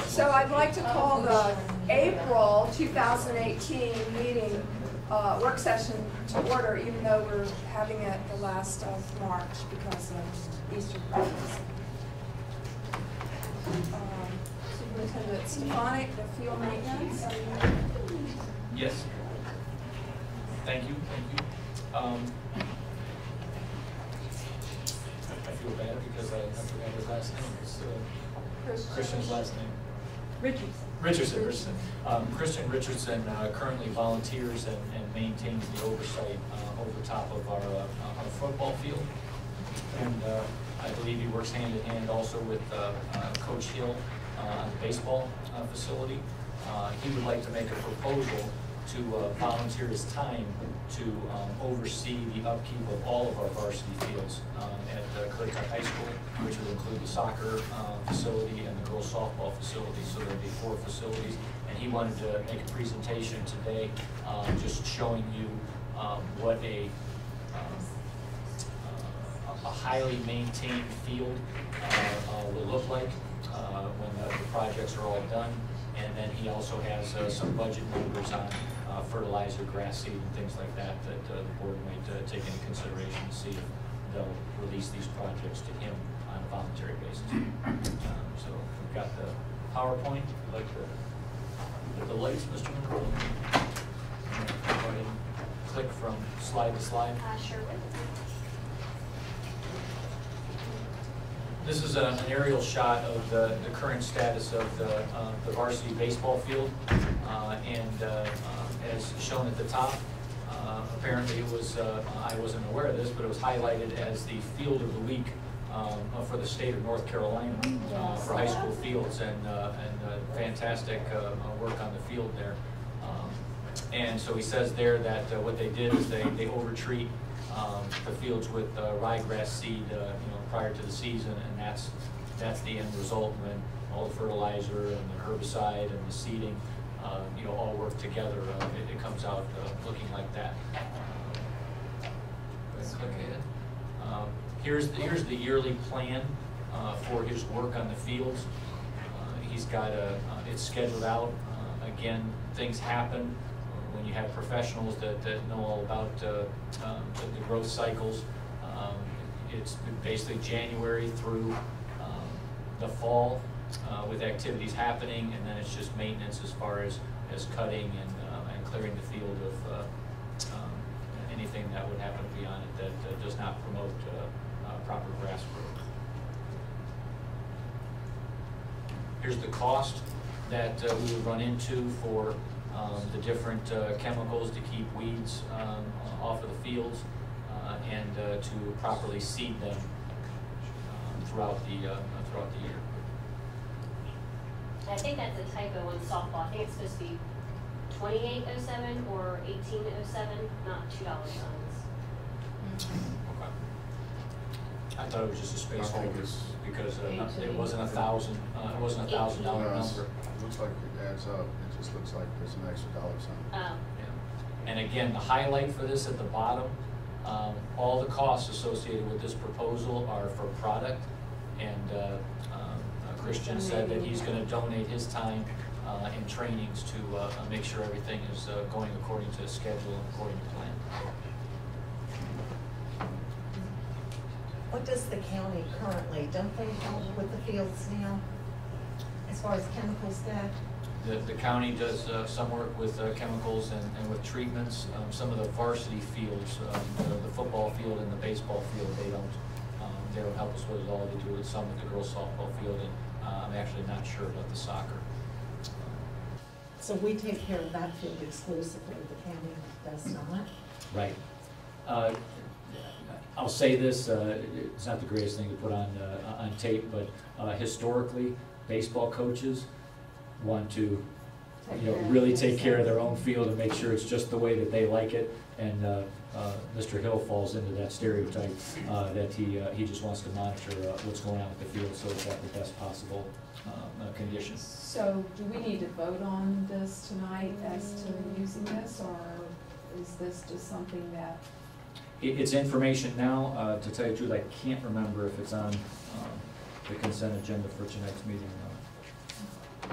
So I'd like to call the April 2018 meeting, work session to order, even though we're having it the last of March because of Easter breaks. Superintendent Stefanik, the field maintenance. Yes. Thank you. I feel bad because I forgot his last name. It's Christian's last name. Richardson. Christian Richardson currently volunteers and maintains the oversight over top of our football field. And I believe he works hand in hand also with Coach Hill on the baseball facility. He would like to make a proposal to volunteer his time to oversee the upkeep of all of our varsity fields at Currituck High School, which would include the soccer facility and the girls softball facility. So there'd be 4 facilities, and he wanted to make a presentation today, just showing you what a highly maintained field will look like when the projects are all done. And then he also has some budget numbers on fertilizer, grass seed, and things like that the board might take into consideration to see if they'll release these projects to him on a voluntary basis. So we've got the PowerPoint. I'd like the lights, Mr. Monroe. Go ahead and click from slide to slide. Sure. This is an aerial shot of the current status of the varsity baseball field, and as shown at the top, apparently it was, I wasn't aware of this, but it was highlighted as the field of the week for the state of North Carolina for high school fields, and fantastic work on the field there. And so he says there that what they did is they overtreat the fields with ryegrass seed, prior to the season, and that's the end result when all the fertilizer and the herbicide and the seeding, all work together. It comes out looking like that. Click ahead. Here's the yearly plan for his work on the fields. He's got it's scheduled out. Again, things happen when you have professionals that know all about the growth cycles. It's basically January through the fall with activities happening, and then it's just maintenance as far as cutting and clearing the field of anything that would happen beyond it that does not promote proper grass growth. Here's the cost that we would run into for the different chemicals to keep weeds off of the fields, and to properly seed them throughout the year. I think that's a typo on softball. I think it's supposed to be 2807 or 1807, not $2 signs. Okay. I thought it was just a spaceholder because it wasn't $1,000. It wasn't $1,000 number. It looks like it adds up. It just looks like there's an extra $1 sign. Oh. Yeah. And again, the highlight for this at the bottom. All the costs associated with this proposal are for product, and Christian said that he's going to donate his time and trainings to make sure everything is going according to schedule and according to plan. What does the county currently, don't they help with the fields now, as far as chemicals go? The county does some work with chemicals and with treatments. Some of the varsity fields, the football field and the baseball field, they don't help us with it all. They do it some with the girls softball field, and I'm actually not sure about the soccer. So we take care of that field exclusively, the county does not? Right. I'll say this, it's not the greatest thing to put on tape, but historically, baseball coaches want to really take care of their own field and make sure it's just the way that they like it, and Mr. Hill falls into that stereotype that he just wants to monitor what's going on with the field so it's at the best possible condition. So do we need to vote on this tonight as to using this, or is this just something that? It's information now. To tell you the truth, I can't remember if it's on the consent agenda for tonight's meeting or not.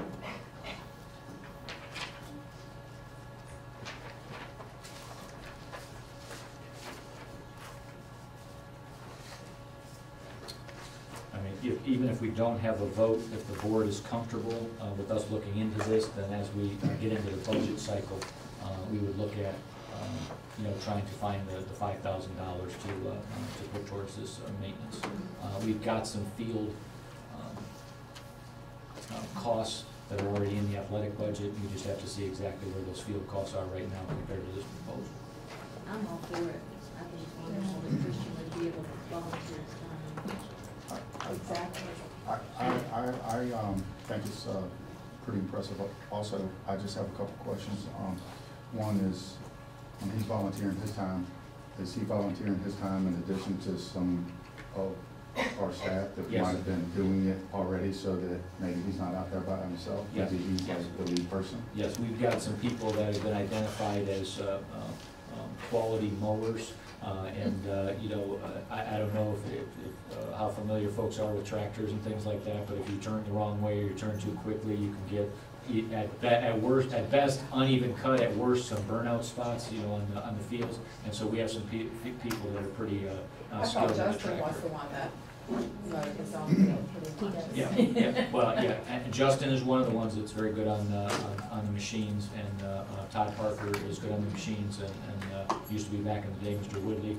even if we don't have a vote, if the board is comfortable with us looking into this, then as we get into the budget cycle, we would look at, you know, trying to find the $5,000 to put towards this maintenance. We've got some field costs that are already in the athletic budget. We just have to see exactly where those field costs are right now compared to this proposal. I'm all for it. I think wonderful that Christian would be able to volunteer his time. Exactly. I think it's pretty impressive. Also, I just have a couple questions. One is, when he's volunteering his time, is he volunteering his time in addition to some of our staff that Yes. might have been doing it already, so that maybe he's not out there by himself? Yes. Maybe he's Yes. like the lead person? Yes, we've got some people that have been identified as quality mowers. You know, I don't know if how familiar folks are with tractors and things like that, but if you turn the wrong way or you turn too quickly, you can get, at worst, at best, uneven cut, at worst, some burnout spots, you know, on the fields. And so we have some people that are pretty I skilled thought in the Justin was tractor. the one that mowed his own field pretty much. Yeah, yeah, well, yeah, and Justin is one of the ones that's very good on the machines, and Todd Parker is good on the machines, and used to be back in the day, Mr. Woodley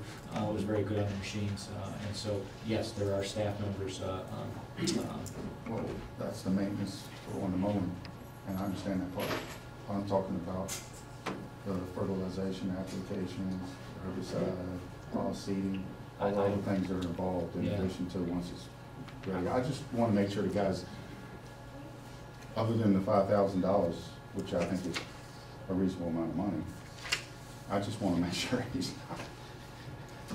was very good on the machines, and so, yes, there are staff members. Well, that's the maintenance on the mowing, and I understand that part. I'm talking about the fertilization applications, herbicide, seeding, all the things that are involved in Yeah. addition to once it's ready. I just want to make sure the guys, other than the $5,000, which I think is a reasonable amount of money, I just want to make sure he's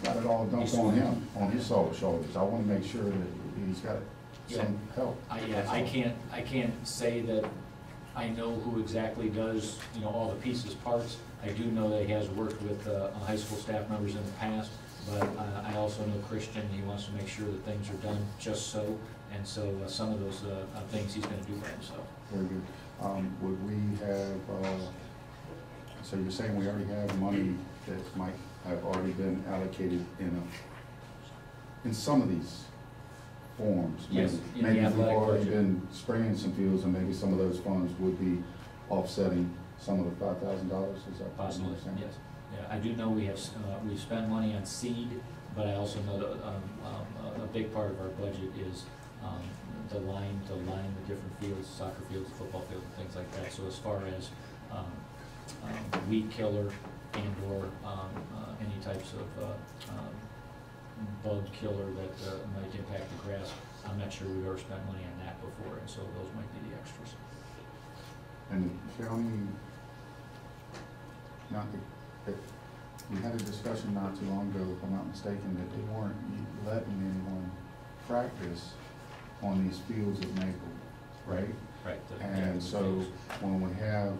got it all dumped on him, on his shoulders. I want to make sure that he's got some help. I can't say that I know who exactly does, you know, all the pieces, parts. I do know that he has worked with high school staff members in the past, but I also know Christian, he wants to make sure that things are done just so, and so some of those things he's gonna do by himself. Very good. Would we have, so you're saying we already have money that might have already been allocated in some of these forms? Yes, in the Maybe we've athletic already budget. been spraying some fields, and maybe some of those funds would be offsetting some of the $5,000, is that Possibly, what you're saying? yes. Yeah, I do know we've spent money on seed, but I also know that a big part of our budget is to line the different fields, soccer fields, football fields, and things like that. So as far as weed killer and/or any types of bug killer that might impact the grass, I'm not sure we've ever spent money on that before, and so those might be the extras. And the county, we had a discussion not too long ago, if I'm not mistaken, that they weren't letting anyone practice on these fields at Maple, right? Right. And so when we have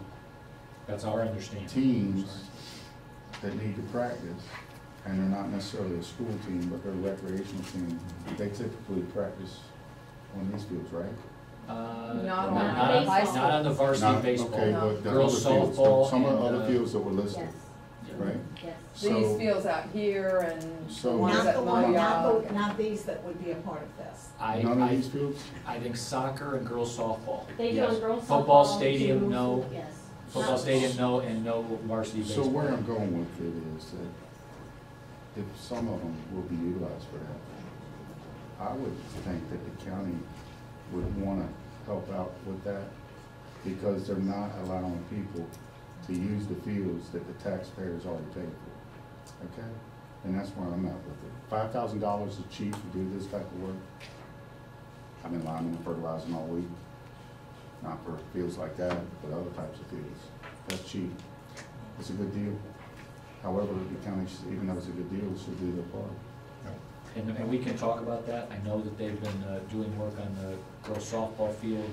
That's our understanding. teams that need to practice, and they're not necessarily a school team, but they're a recreational team, they typically practice on these fields, right? Not on high school. Not on the varsity Not- baseball. Okay, No. but the Girls other fields, softball some of the and, other fields that were listed, Yes, right? yes. These So, fields out here and So- the ones Not at the one, Moyoc. not these that would be a part of this. none of these fields? I think soccer and girls softball. They do Yes. on girls softball. Football stadium, too. no. Yes. Football stadium, no, and no varsity baseball. So where I'm going with it is that if some of them will be utilized for that, I would think that the county would want to help out with that, because they're not allowing people to use the fields that the taxpayers already paid for, okay? And that's where I'm at with it. $5,000 is cheap to do this type of work. I've been lining and fertilizing all week, not for fields like that, but other types of fields. That's cheap. It's a good deal. However, the county, even though it's a good deal, should do their part. And we can talk about that. I know that they've been doing work on the girls softball field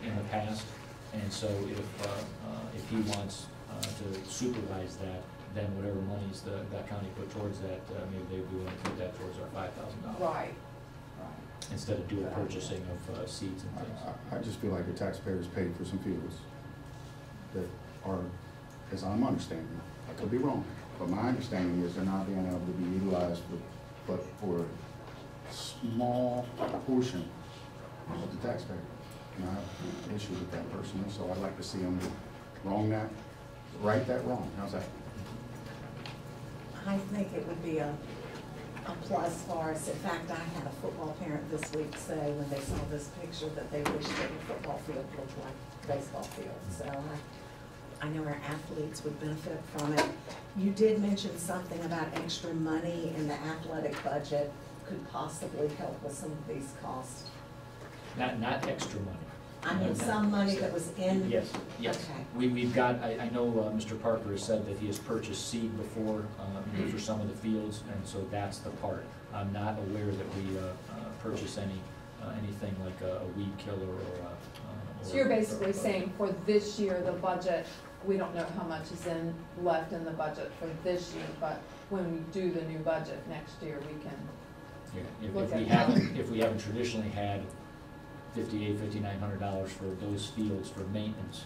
in the past. And so if he wants to supervise that, then whatever monies that county put towards that, maybe they'd be willing to put that towards our $5,000. Right. Instead of doing purchasing of seeds and things. I just feel like the taxpayers paid for some fields that are, as I'm understanding, I could be wrong, but my understanding is they're not being able to be utilized but for a small portion the taxpayer. And I have an issue with that personally, so I'd like to see them right that wrong. How's that? I think it would be a plus for us. In fact, I had a football parent this week say when they saw this picture that they wished that the football field looked like a baseball field. So I know our athletes would benefit from it. You did mention something about extra money in the athletic budget could possibly help with some of these costs. Not extra money. I mean, some money that was in. Yes, yes. Okay. We've got, I know Mr. Parker has said that he has purchased seed before for some of the fields, and so that's the part. I'm not aware that we purchase anything like a weed killer or. So you're basically saying for this year, the budget, we don't know how much is left in the budget for this year, but when we do the new budget next year, we can. Yeah, if we haven't traditionally had $5,800, $5,900 for those fields for maintenance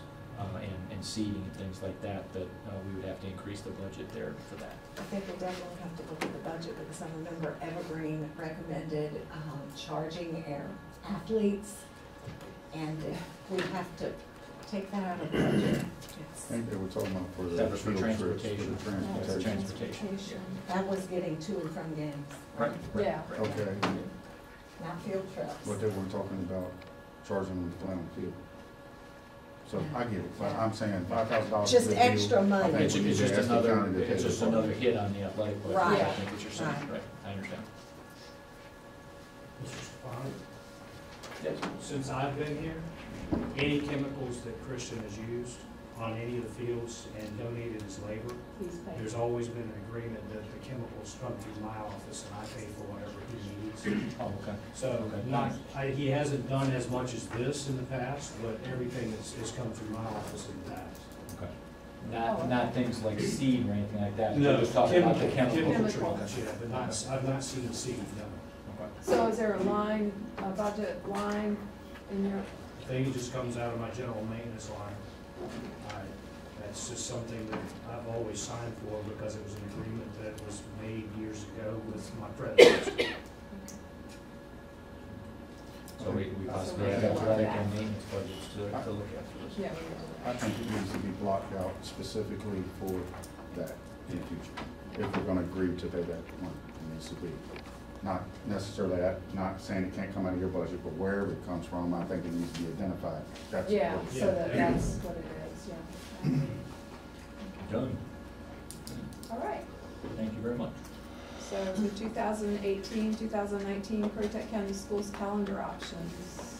and seeding and things like that, we would have to increase the budget there for that. I think we definitely have to look at the budget because I remember Evergreen recommended charging our athletes, and we have to take that out of the budget. I think they were talking about for the That was for field trips, transportation. for the Transportation. That was getting to and from games. Right. Yeah. Okay, Not field trips. but they were talking about charging them to play on the field. So I get it, but I'm saying $5,000. Just extra money. It's just another hit on the athletic budget. Right. I think what you're saying, right, I understand. Mr. Stefani, Yes. since I've been here, any chemicals that Christian has used on any of the fields and donated as labor, Please pay. there's always been an agreement that the chemicals come through my office and I pay for whatever he needs. Oh, okay. So he hasn't done as much as this in the past, but everything has come through my office in the past. Okay. Not things like seed or anything like that. No, We're just talking about the chemical chemicals. treatments, yeah, but I've not seen seed done. Okay. So is there a budget line in your, I think it just comes out of my general maintenance line. That's just something that I've always signed for because it was an agreement that was made years ago with my predecessor. So we possibly have athletic and maintenance budgets to look at for this. yeah, I think it needs to be blocked out specifically for that in the future. If we're gonna agree to pay that money, it needs to be, not necessarily that, not saying it can't come out of your budget, but wherever it comes from, I think it needs to be identified. That's yeah, what- so that's what it is, yeah. Done. All right. Thank you very much. So the 2018, 2019 Currituck County Schools calendar options.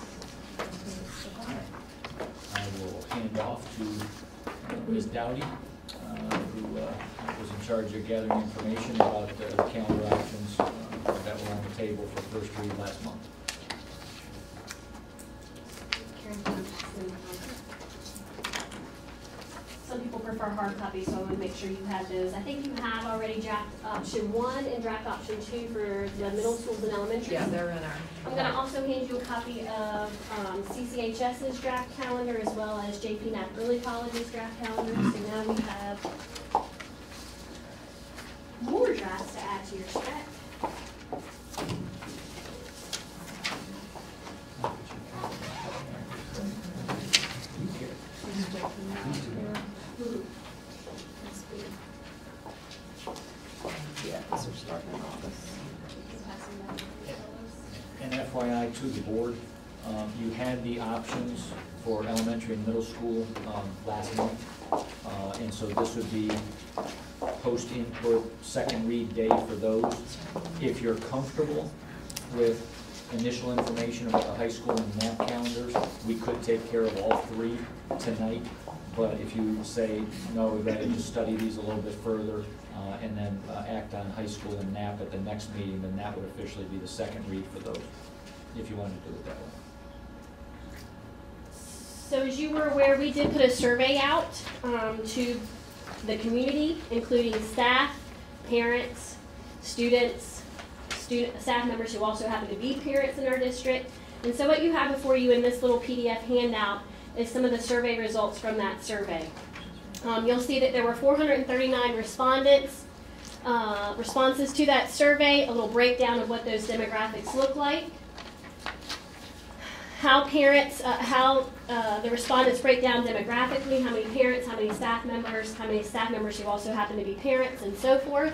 I will hand off to Ms. Dowdy, who was in charge of gathering information about the calendar options that were on the table for first read last month. Some people prefer hard copies, so I want to make sure you have those. I think you have already draft option 1 and draft option 2 for the middle schools and elementary. Yeah, they're in our. I'm going to also hand you a copy of CCHS's draft calendar as well as JP Knapp Early College's draft calendar. So now we have more drafts to add to your stack. Yeah, because we're starting in August. And FYI to the board, you had the options for elementary and middle school last month. And so this would be post-input, second read day for those. If you're comfortable with initial information about the high school and math calendars, we could take care of all 3 tonight. But if you say, no, we'd rather just study these a little bit further and then act on high school and NAP at the next meeting, then that would officially be the second read for those, if you wanted to do it that way. So as you were aware, we did put a survey out to the community, including staff, parents, students, staff members who also happen to be parents in our district. And so what you have before you in this little PDF handout is some of the survey results from that survey. You'll see that there were 439 responses to that survey, a little breakdown of what those demographics look like. how parents, the respondents break down demographically, how many parents, how many staff members who also happen to be parents, and so forth.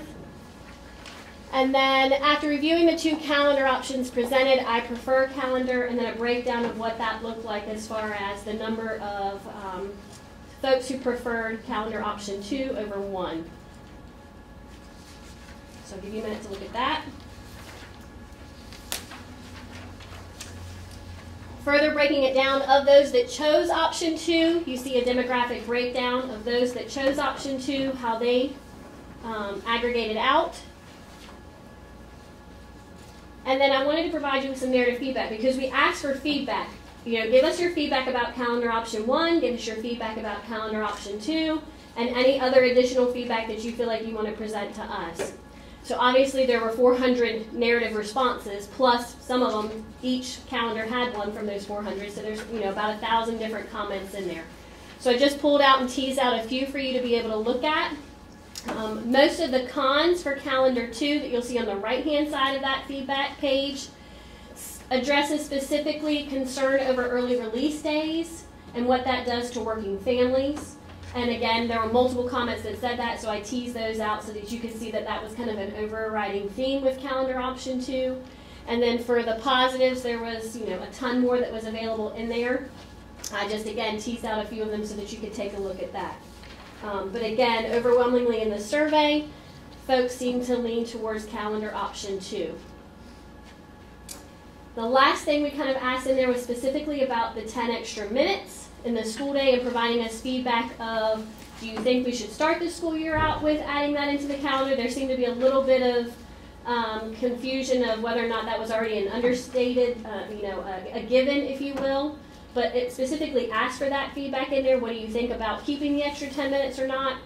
And then after reviewing the 2 calendar options presented, I prefer calendar, and then a breakdown of what that looked like as far as the number of folks who preferred calendar option 2 over 1. So I'll give you a minute to look at that. Further breaking it down, of those that chose option 2, you see a demographic breakdown of those that chose option 2, how they aggregated out. And then I wanted to provide you with some narrative feedback because we asked for feedback. Give us your feedback about calendar option 1, give us your feedback about calendar option 2, and any other additional feedback that you feel like you want to present to us. So obviously there were 400 narrative responses, plus some of them, each calendar had one from those 400, so there's about 1,000 different comments in there. So I just pulled out and teased out a few for you to be able to look at. Most of the cons for calendar 2 that you'll see on the right-hand side of that feedback page addresses specifically concern over early release days and what that does to working families. And again, there were multiple comments that said that, so I teased those out so that you could see that that was kind of an overriding theme with calendar option 2. And then for the positives, there was a ton more that was available in there. I just again teased out a few of them so that you could take a look at that. But again, overwhelmingly in the survey, folks seem to lean towards calendar option 2. The last thing we kind of asked in there was specifically about the 10 extra minutes in the school day and providing us feedback of, do you think we should start the school year out with adding that into the calendar? There seemed to be a little bit of confusion of whether or not that was already an understated, a given, if you will. But it specifically asked for that feedback in there. What do you think about keeping the extra 10 minutes or not?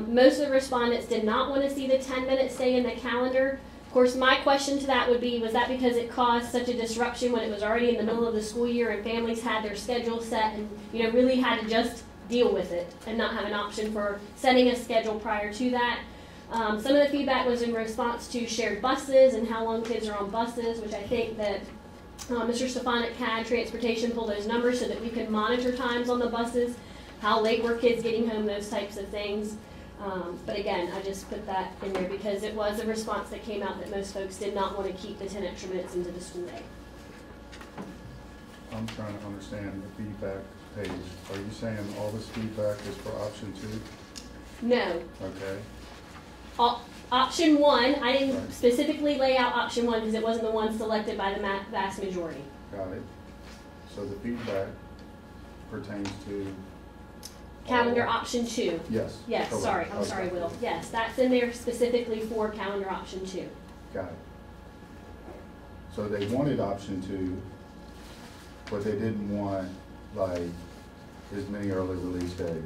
Most of the respondents did not want to see the 10 minutes stay in the calendar. Of course, my question to that would be, was that because it caused such a disruption when it was already in the middle of the school year and families had their schedule set and really had to just deal with it and not have an option for setting a schedule prior to that? Some of the feedback was in response to shared buses and how long kids are on buses, which I think that Mr. Stefanik CAD Transportation pulled those numbers so that we can monitor times on the buses, how late were kids getting home, those types of things. But again, I just put that in there because it was a response that came out that most folks did not want to keep the 10 extra minutes into the school day. I'm trying to understand the feedback page. Are you saying all this feedback is for option 2? No. Okay. Option 1, I didn't Right. specifically lay out option 1 because it wasn't the one selected by the vast majority. Got it. So the feedback pertains to Calendar all- option 2. Yes. Yes, correct. sorry, I'm Okay. sorry, Will. Yes, that's in there specifically for calendar option 2. Got it. So they wanted option 2, but they didn't want like as many early release days,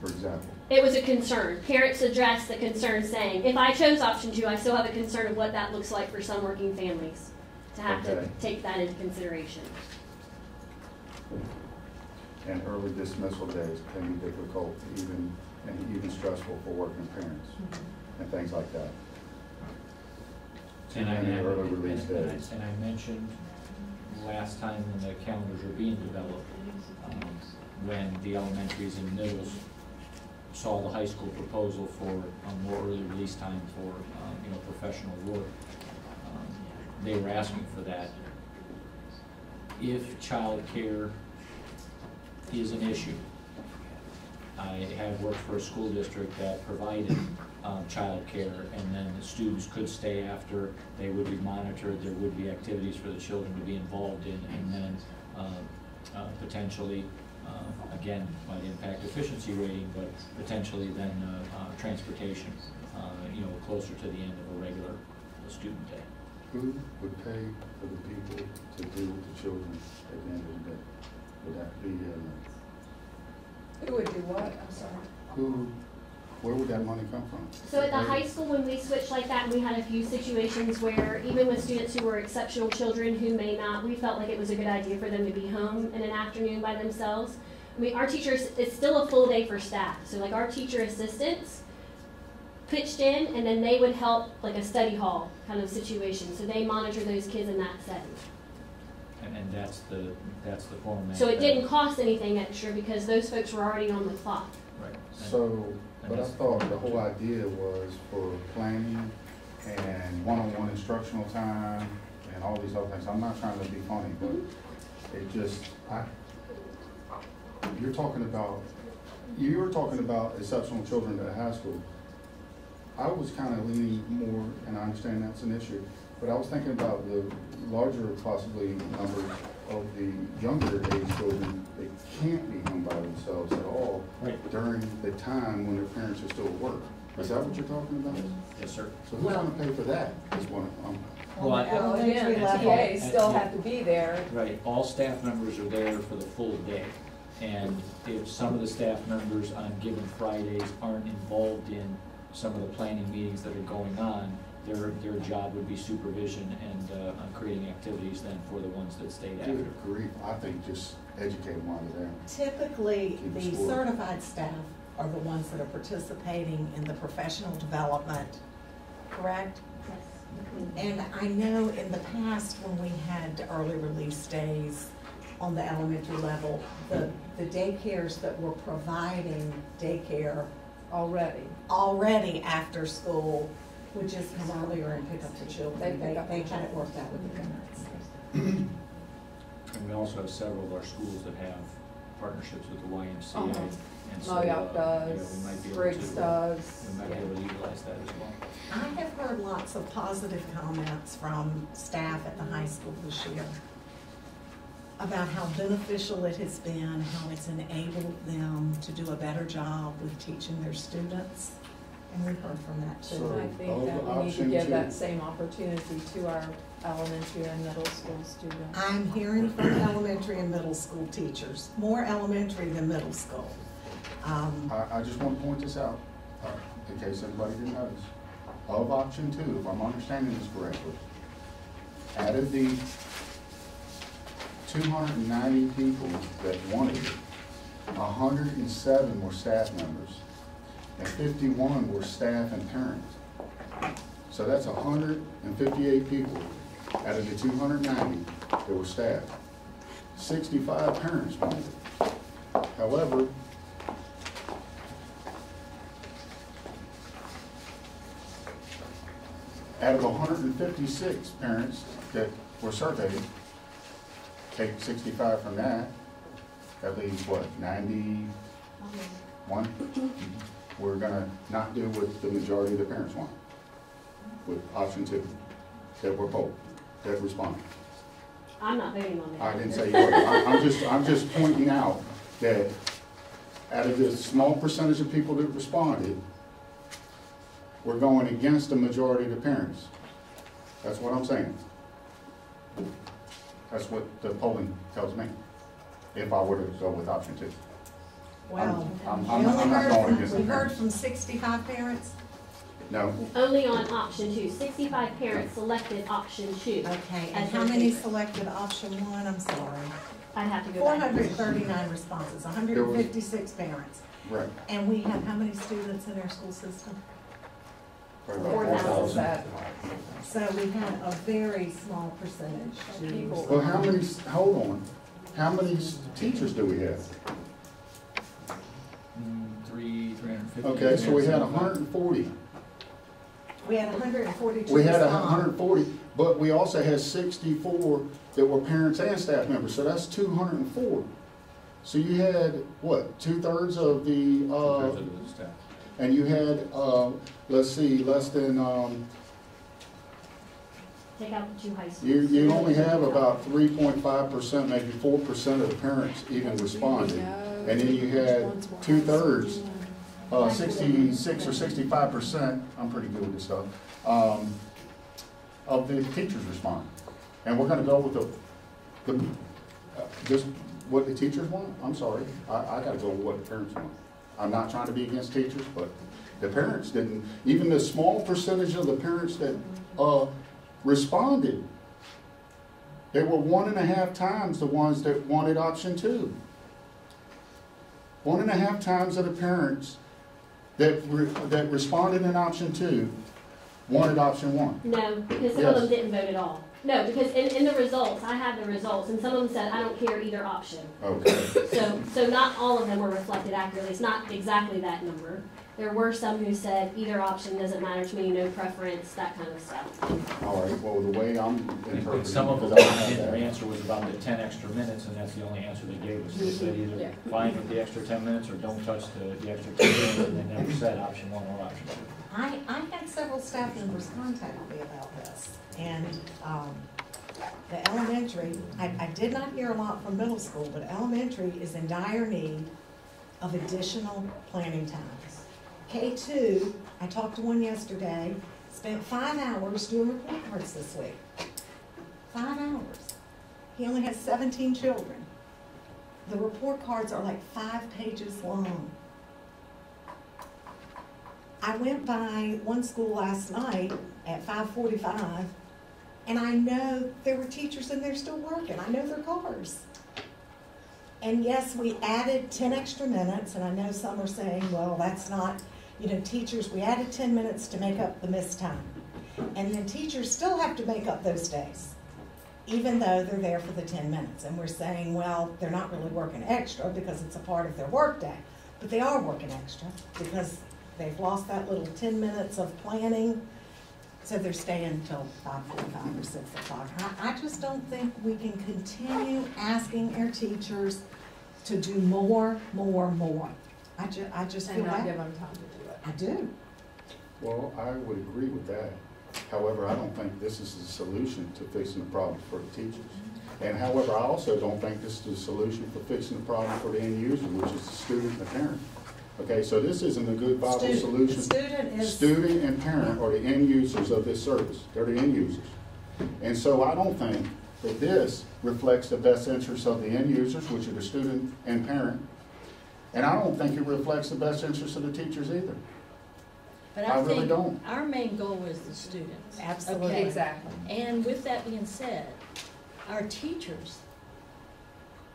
for example. It was a concern. Parents addressed the concern saying, if I chose option 2, I still have a concern of what that looks like for some working families to have to Okay. take that into consideration. And early dismissal days can be difficult, and even stressful for working parents and things like that. And And early release days. and I mentioned last time when the calendars were being developed, when the elementaries and middles saw the high school proposal for more early release time for professional work, they were asking for that. If childcare is an issue, I have worked for a school district that provided childcare, and then the students could stay after, they would be monitored, there would be activities for the children to be involved in, and then potentially, again, might impact efficiency rating, but potentially then transportation, closer to the end of a regular student day. Who would pay for the people to deal with the children at the end of the day? Would that be, Who would do what? I'm sorry. where would that money come from? So at the high school, when we switched like that, we had a few situations where even with students who were exceptional children who may not, we felt like it was a good idea for them to be home in an afternoon by themselves. I mean, our teachers, it's still a full day for staff. So like our teacher assistants pitched in, and then they would help like a study hall kind of situation. So they monitor those kids in that setting. And that's the format. So it didn't cost anything extra because those folks were already on the clock. Right. So, but I thought the whole idea was for planning and one-on-one instructional time and all these other things. I'm not trying to be funny, but it just, you were talking about exceptional children at high school. I was kind of leaning more, and I understand that's an issue, but I was thinking about the larger possibly numbers of the younger age children that can't be home by themselves at all during the time when their parents are still at work. Is that what you're talking about? Yes, sir. So who's going to pay for that is what Well, again, the TAs still have to be there. Right, all staff members are there for the full day. And if some of the staff members on given Fridays aren't involved in some of the planning meetings that are going on, their job would be supervision and on creating activities then for the ones that stayed after. Good grief, I think just educate them while they're there. Typically, Keep the score. certified staff are the ones that are participating in the professional development, correct? And I know in the past when we had early release days on the elementary level, the daycares that were providing daycare already after school would just come earlier and pick up the children. They had it worked out with the parents. And we also have several of our schools that have partnerships with the YMCA. And so, Moyoc does, we might be able Briggs to, does. we might be able to utilize that as well. I have heard lots of positive comments from staff at the high school this year about how beneficial it has been, how it's enabled them to do a better job with teaching their students. And we've heard from that too. So, I think that we need to option give two. that same opportunity to our elementary and middle school students. I'm hearing from elementary and middle school teachers, more elementary than middle school. I just want to point this out, in case anybody didn't notice. Of option two, if I'm understanding this correctly, out of the 290 people that wanted it, 107 were staff members, and 51 were staff and parents. So that's 158 people out of the 290 that were staff. 65 parents wanted it. However, out of 156 parents that were surveyed, take 65 from that leaves what, 91? We're gonna not do what the majority of the parents want with option two, that were polled, that responded. I'm not voting on that. I didn't say you were. I'm just pointing out that out of this small percentage of people that responded, we're going against the majority of the parents. That's what I'm saying. That's what the polling tells me, if I were to go with option two. Well, I'm we not only going against the we heard parents. from 65 parents. No, Only on option two. 65 parents selected option two. Okay, and As how their many favorite. selected option one? I'm sorry. I'd have to go back. 439 responses, 156 parents. right. And we have how many students in our school system? Probably about 4,000. So we had a very small percentage. People. Well, how many, hold on, how many teachers do we have? 350. Okay, so we had 140. We had 142 We had respond. 140, but we also had 64 that were parents and staff members, so that's 204. So you had, what, 2/3 of the, Two-thirds of the staff. and you had, let's see, less than, Take out the two high schools. you only have about 3.5%, maybe 4% of the parents even responded. And then you had 2/3, 66 or 65%, I'm pretty good with this stuff, of the teachers respond. And we're gonna go with just what the teachers want? I'm sorry, I gotta go with what the parents want. I'm not trying to be against teachers, but the parents didn't, even the small percentage of the parents that responded, they were 1.5 times the ones that wanted option two. 1.5 times of the parents that responded in option two wanted option one. No, because some of them Yes. didn't vote at all. No, because in the results, I have the results, and some of them said, I don't care either option. Okay. So not all of them were reflected accurately. It's not exactly that number. There were some who said either option doesn't matter to me, no preference, that kind of stuff. All right, well, the way I'm interpreting. Some of them, because I don't have their that. answer was about the 10 extra minutes, and that's the only answer they gave us. They said either fine with the extra 10 minutes or don't touch the extra 10 minutes, and they never said option one or option two. I had several staff members contact me about this, and the elementary, I did not hear a lot from middle school, but elementary is in dire need of additional planning times. K2, I talked to one yesterday, spent 5 hours doing report cards this week. 5 hours. He only has 17 children. The report cards are like 5 pages long. I went by one school last night at 5:45, and I know there were teachers in there still working. I know their cars. And yes, we added 10 extra minutes, and I know some are saying, well, that's not, teachers, we added 10 minutes to make up the missed time. And then teachers still have to make up those days, even though they're there for the 10 minutes. And we're saying, well, they're not really working extra because it's a part of their work day. But they are working extra because they've lost that little 10 minutes of planning, so they're staying until 5:45 or 6 o'clock. I just don't think we can continue asking our teachers to do more. I just And feel not that. give them time to do it. I do. Well, I would agree with that. However, I don't think this is the solution to fixing the problem for the teachers. And however, I also don't think this is the solution for fixing the problem for the end user, which is the student and the parent. Okay, so this isn't a good viable solution. Student and parent are the end users of this service. They're the end users. And so I don't think that this reflects the best interests of the end users, which are the student and parent. And I don't think it reflects the best interests of the teachers either. But I really don't. Our main goal is the students. Absolutely. Okay? Exactly. And with that being said, our teachers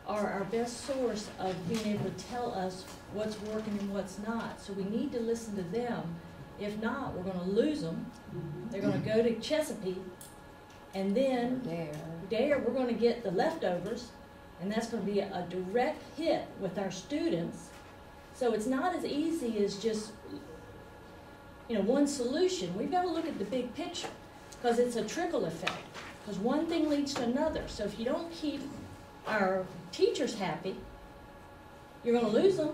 are our best source of being able to tell us what's working and what's not. So we need to listen to them. If not, we're gonna lose them. They're gonna go to Chesapeake, and then there we're gonna get the leftovers, and that's gonna be a direct hit with our students. So it's not as easy as just, one solution. We've got to look at the big picture, because it's a trickle effect, because one thing leads to another. So if you don't keep our teachers happy, you're going to lose them.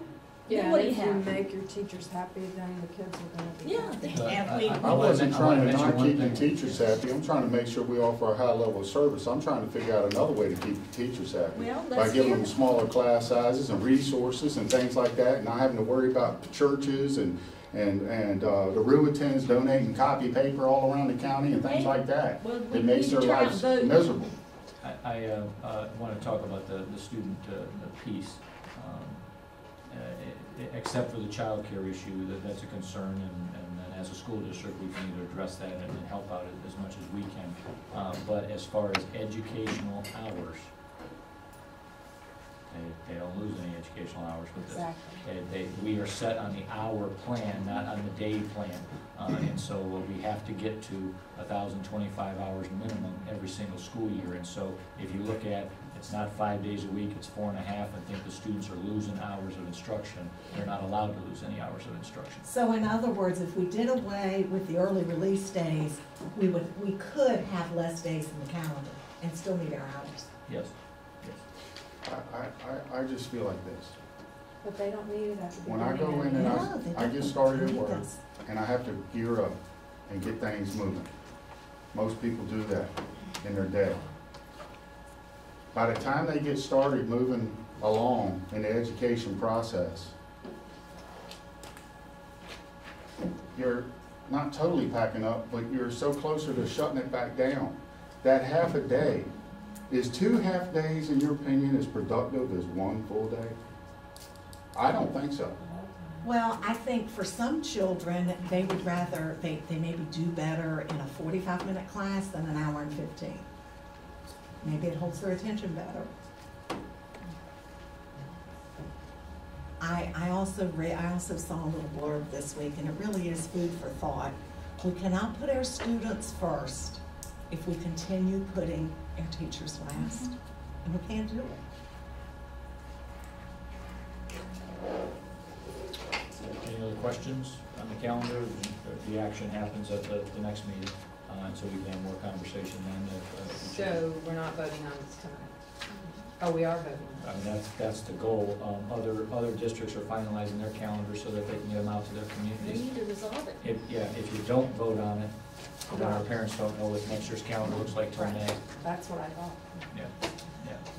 Yeah, Then what do if you you have? make your teachers happy, then the kids are gonna be happy. Yeah. I wasn't trying to mention not one keep the thing. teachers happy. I'm trying to make sure we offer a high level of service. I'm trying to figure out another way to keep the teachers happy. Well, By let's giving hear them it. smaller class sizes and resources and things like that, and not having to worry about churches and the Ruitans donating copy paper all around the county and things like that. Well, we It makes need to their turn out lives vote. miserable. I want to talk about the student piece. Except for the child care issue, that's a concern, and as a school district, we can either address that and help out as much as we can. But as far as educational hours, they don't lose any educational hours with this. Exactly. We are set on the hour plan, not on the day plan. And so we have to get to 1,025 hours minimum every single school year. And so if you look at, it's not 5 days a week, it's 4.5, and think the students are losing hours of instruction, they're not allowed to lose any hours of instruction. So in other words, if we did away with the early release days, we could have less days in the calendar and still meet our hours. Yes. I just feel like this. But they don't need it at the When beginning. I go in and No, they I don't. get started at They work, need this. and I have to gear up and get things moving. Most people do that in their day. By the time they get started moving along in the education process, you're not totally packing up, but you're so closer to shutting it back down. That half a day, is 2 half days, in your opinion, as productive as 1 full day? I don't think so. Well, I think for some children, they would rather, they maybe do better in a 45-minute class than an hour and 15. Maybe it holds their attention better. I also saw a little blurb this week, and it really is food for thought. We cannot put our students first if we continue putting our teachers last, and we can't do it. Any other questions on the calendar? The action happens at the next meeting, and so we can have more conversation then. So we're not voting on this tonight? Oh, we are voting on I mean, that's the goal. Other districts are finalizing their calendars so that they can get them out to their We communities. need to resolve it. If you don't vote on it, then our parents don't know what next year's calendar looks like till May. That's what I thought. Yeah.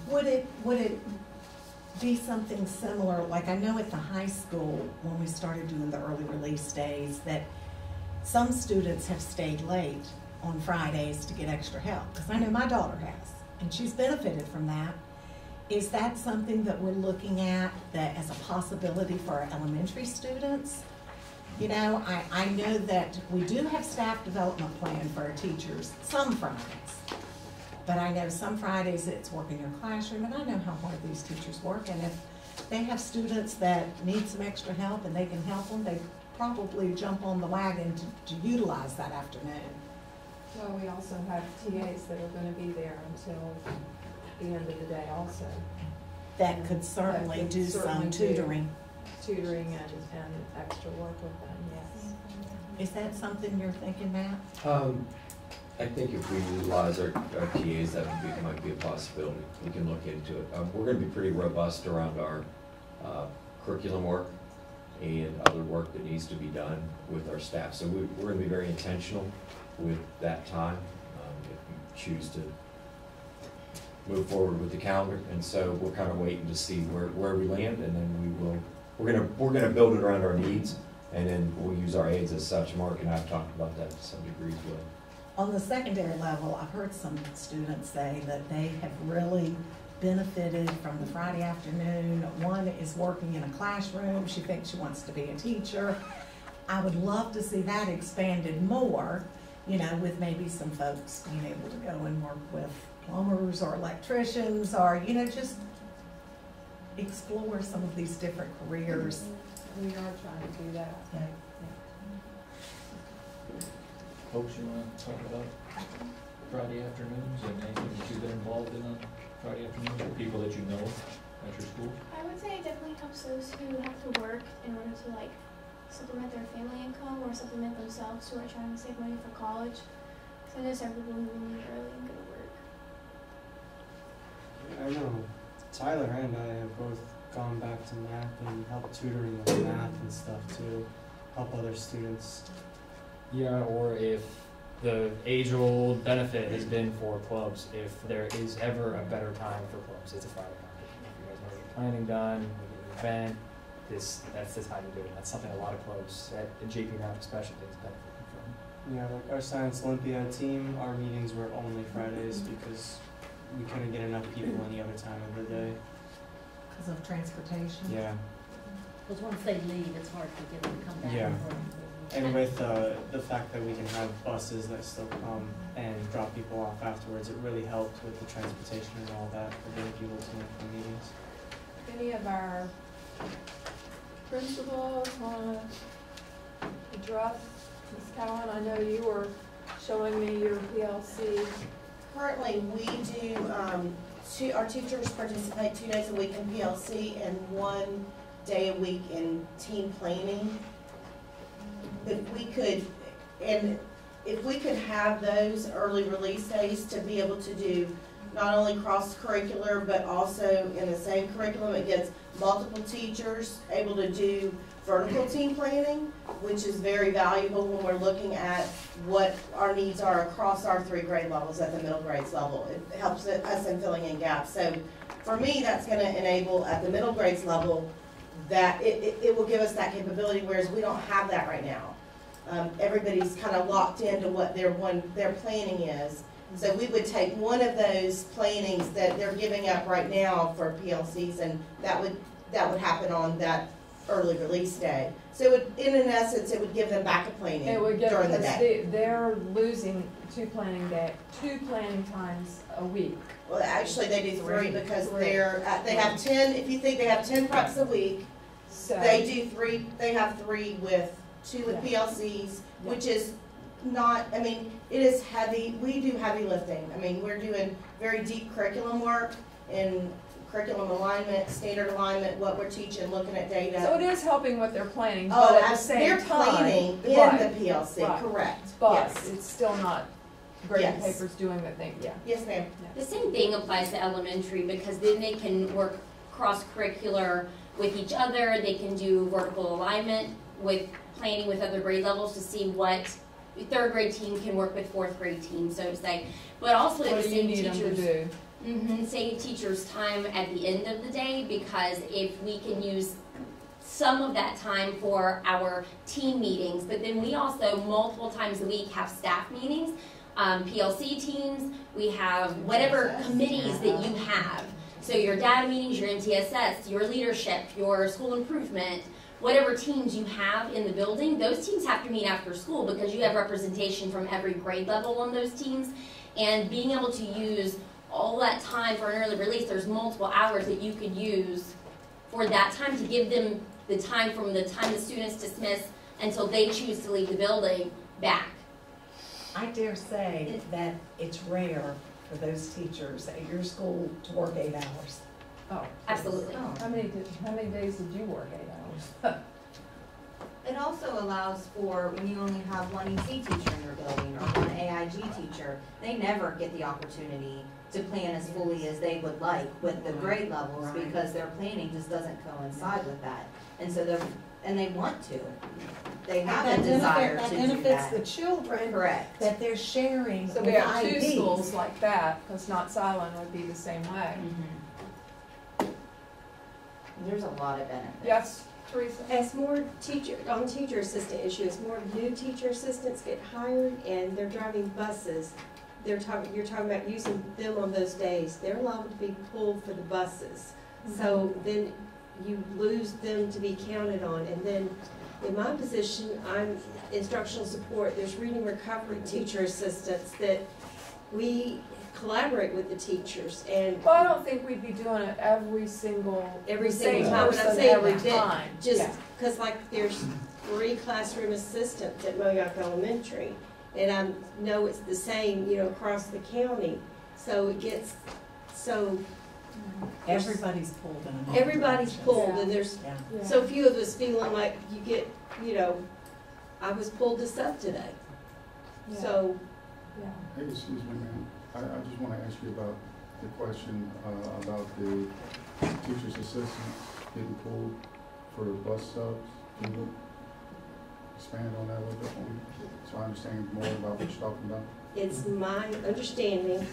Would it be something similar, like I know at the high school, when we started doing the early release days, that some students have stayed late on Fridays to get extra help? Because I know my daughter has, and she's benefited from that. Is that something that we're looking at that as a possibility for our elementary students? You know, I know that we do have staff development plan for our teachers some Fridays. But I know some Fridays it's work in your classroom, and I know how hard these teachers work. And if they have students that need some extra help and they can help them, they probably jump on the wagon to utilize that afternoon. Well, we also have TAs that are gonna be there until the end of the day also. That could certainly That could do certainly some do tutoring. Tutoring and extra work with them, yes. Is that something you're thinking, Matt? I think if we utilize our TAs, that might be a possibility. We can look into it. We're going to be pretty robust around our curriculum work and other work that needs to be done with our staff. So we're going to be very intentional with that time if you choose to move forward with the calendar. And so we're kind of waiting to see where we land, and then we're going to build it around our needs, and then we'll use our aides as such. Mark and I have talked about that to some degree as well. On the secondary level, I've heard some students say that they have really benefited from the Friday afternoon. One is working in a classroom. She thinks she wants to be a teacher. I would love to see that expanded more, you know, with maybe some folks being able to go and work with plumbers or electricians, or, you know, just explore some of these different careers. We are trying to do that. Yeah. Folks, you want to talk about Friday afternoons and anything that you've been involved in on Friday afternoons, or people that you know at your school? I would say it definitely helps those who have to work in order to like supplement their family income or supplement themselves who are trying to save money for college. Because I know some people who will leave early and go to work. I know Tyler and I have both gone back to math and helped tutoring with math and stuff to help other students. Yeah, or if the age-old benefit has been for clubs, if there is ever a better time for clubs, it's a Friday market. If you guys want to get planning done, we get an event, that's the time to do it. That's something a lot of clubs at JP Math especially is benefiting from. Yeah, like our Science Olympiad team, our meetings were only Fridays because we couldn't get enough people any other time of the day. Because of transportation? Yeah. Because once they leave, it's hard to get them to come back. Yeah. And with the fact that we can have buses that still come and drop people off afterwards, it really helped with the transportation and all that for getting people to and from meetings. Any of our principals want to address? Ms. Cowan, I know you were showing me your PLC. Currently, we do, our teachers participate 2 days a week in PLC and 1 day a week in team planning. If we could have those early release days to be able to do not only cross-curricular, but also in the same curriculum, it gets multiple teachers able to do vertical team planning, which is very valuable when we're looking at what our needs are across our 3 grade levels at the middle grades level. It helps us in filling in gaps. So for me, that's going to enable at the middle grades level that it will give us that capability, whereas we don't have that right now. Everybody's kind of locked into what their planning is. So we would take one of those plannings that they're giving up right now for PLCs, and that would happen on that early release day. So in essence, it would give them backup planning during the day. They're losing two planning times a week. Well, actually, they do 3 because they have 10. If you think they have 10 preps a week, so they do 3. They have 3 with 2 with PLCs, which is not, I mean, it is heavy, we do heavy lifting. I mean, we're doing very deep curriculum work in curriculum alignment, standard alignment, what we're teaching, looking at data. So it is helping with their planning, Oh, but at the same they're time. planning in right, the PLC, right. correct, But yes. it's still not grading Yes. papers doing the thing, yeah. Yes, ma'am. The same thing applies to elementary because then they can work cross-curricular with each other. They can do vertical alignment with planning with other grade levels to see what third grade team can work with fourth grade team, so to say. But also What it do you save need them to teachers, do? save teachers time at the end of the day, because if we can use some of that time for our team meetings, but then we also multiple times a week have staff meetings, PLC teams, we have whatever committees that you have. So your data meetings, your MTSS, your leadership, your school improvement, whatever teams you have in the building, those teams have to meet after school because you have representation from every grade level on those teams. And being able to use all that time for an early release, there's multiple hours that you could use for that time to give them the time from the time the students dismiss until they choose to leave the building back. I dare say that it's rare for those teachers at your school to work 8 hours. Oh, Absolutely. how many days did you work 8 hours? It also allows for when you only have one EC teacher in your building or one AIG teacher, they never get the opportunity to plan as fully as they would like with the grade levels because their planning just doesn't coincide with that. And so they want to. They have a desire to do that. That benefits the children. Correct. That they're sharing So with we have two IEPs. schools like that, because Not Silent would be the same way. There's a lot of benefits. Yes, Teresa? As more teacher assistant issue, as more new teacher assistants get hired and they're driving buses, you're talking about using them on those days, they're allowed to be pulled for the buses. So then you lose them to be counted on. And then in my position, I'm instructional support, there's reading recovery teacher assistants that we collaborate with the teachers and. Well, I don't think we'd be doing it every single time, but I'm person saying every that time. just, cause like there's 3 classroom assistants at Moyock Elementary, and I know it's the same, across the county, so it gets, so. Everybody's pulled in a Everybody's pulled, and there's Yeah. so few of us feeling like you get, I was pulled this up today, Yeah. so. Yeah. Hey, excuse me, ma'am. I just want to ask you about the question about the teacher's assistants getting pulled for bus subs. Can you expand on that a little bit more, so I understand more about what you're talking about? It's my understanding,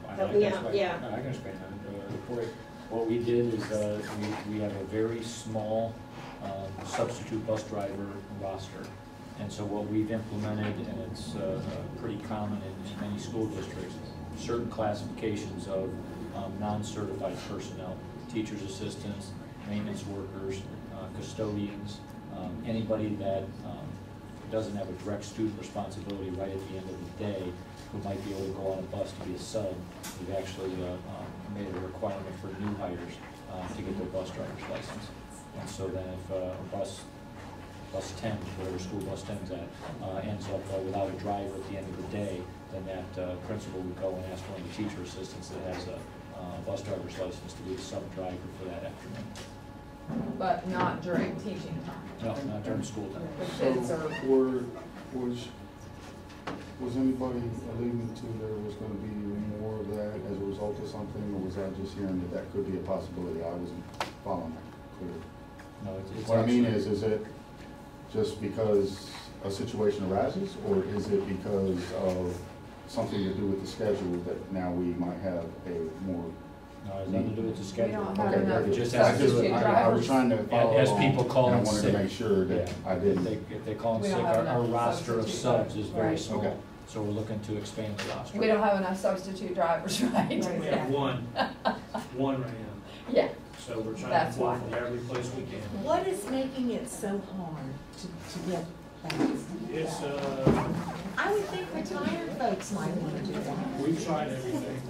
I help can me out, explain- yeah. I can explain that. What we did is we have a very small substitute bus driver roster. And so what we've implemented, and it's pretty common in many school districts, certain classifications of non-certified personnel, teachers' assistants, maintenance workers, custodians, anybody that doesn't have a direct student responsibility right at the end of the day, who might be able to go on a bus to be a sub. We've actually made a requirement for new hires to get their bus driver's license. And so then if a bus 10, whatever school bus 10's at, ends up without a driver at the end of the day, then that principal would go and ask one of the teacher assistants that has a bus driver's license to be the sub driver for that afternoon. But not during teaching time. No, not during school time. The kids are. Was anybody alluding to there was going to be more of that as a result of something, or was I just hearing that that could be a possibility? I wasn't following that clearly. No, it's what I mean is it just because a situation arises, or is it because of something to do with the schedule that now we might have a more? No, it has nothing to do with the schedule. We don't have enough It just has to do with, I was trying to follow as along, people call and in I wanted sick. to make sure that I didn't. If they call in We sick, don't have our enough roster of substitute subs drivers. is very Right. small. Okay. So we're looking to expand the roster. We don't have enough substitute drivers, right? We have one right now. Yeah. So we're trying That's to pull why. from every place we can. What is making it so hard to get that? It's, I would think retired folks might want to do that. we've tried everything.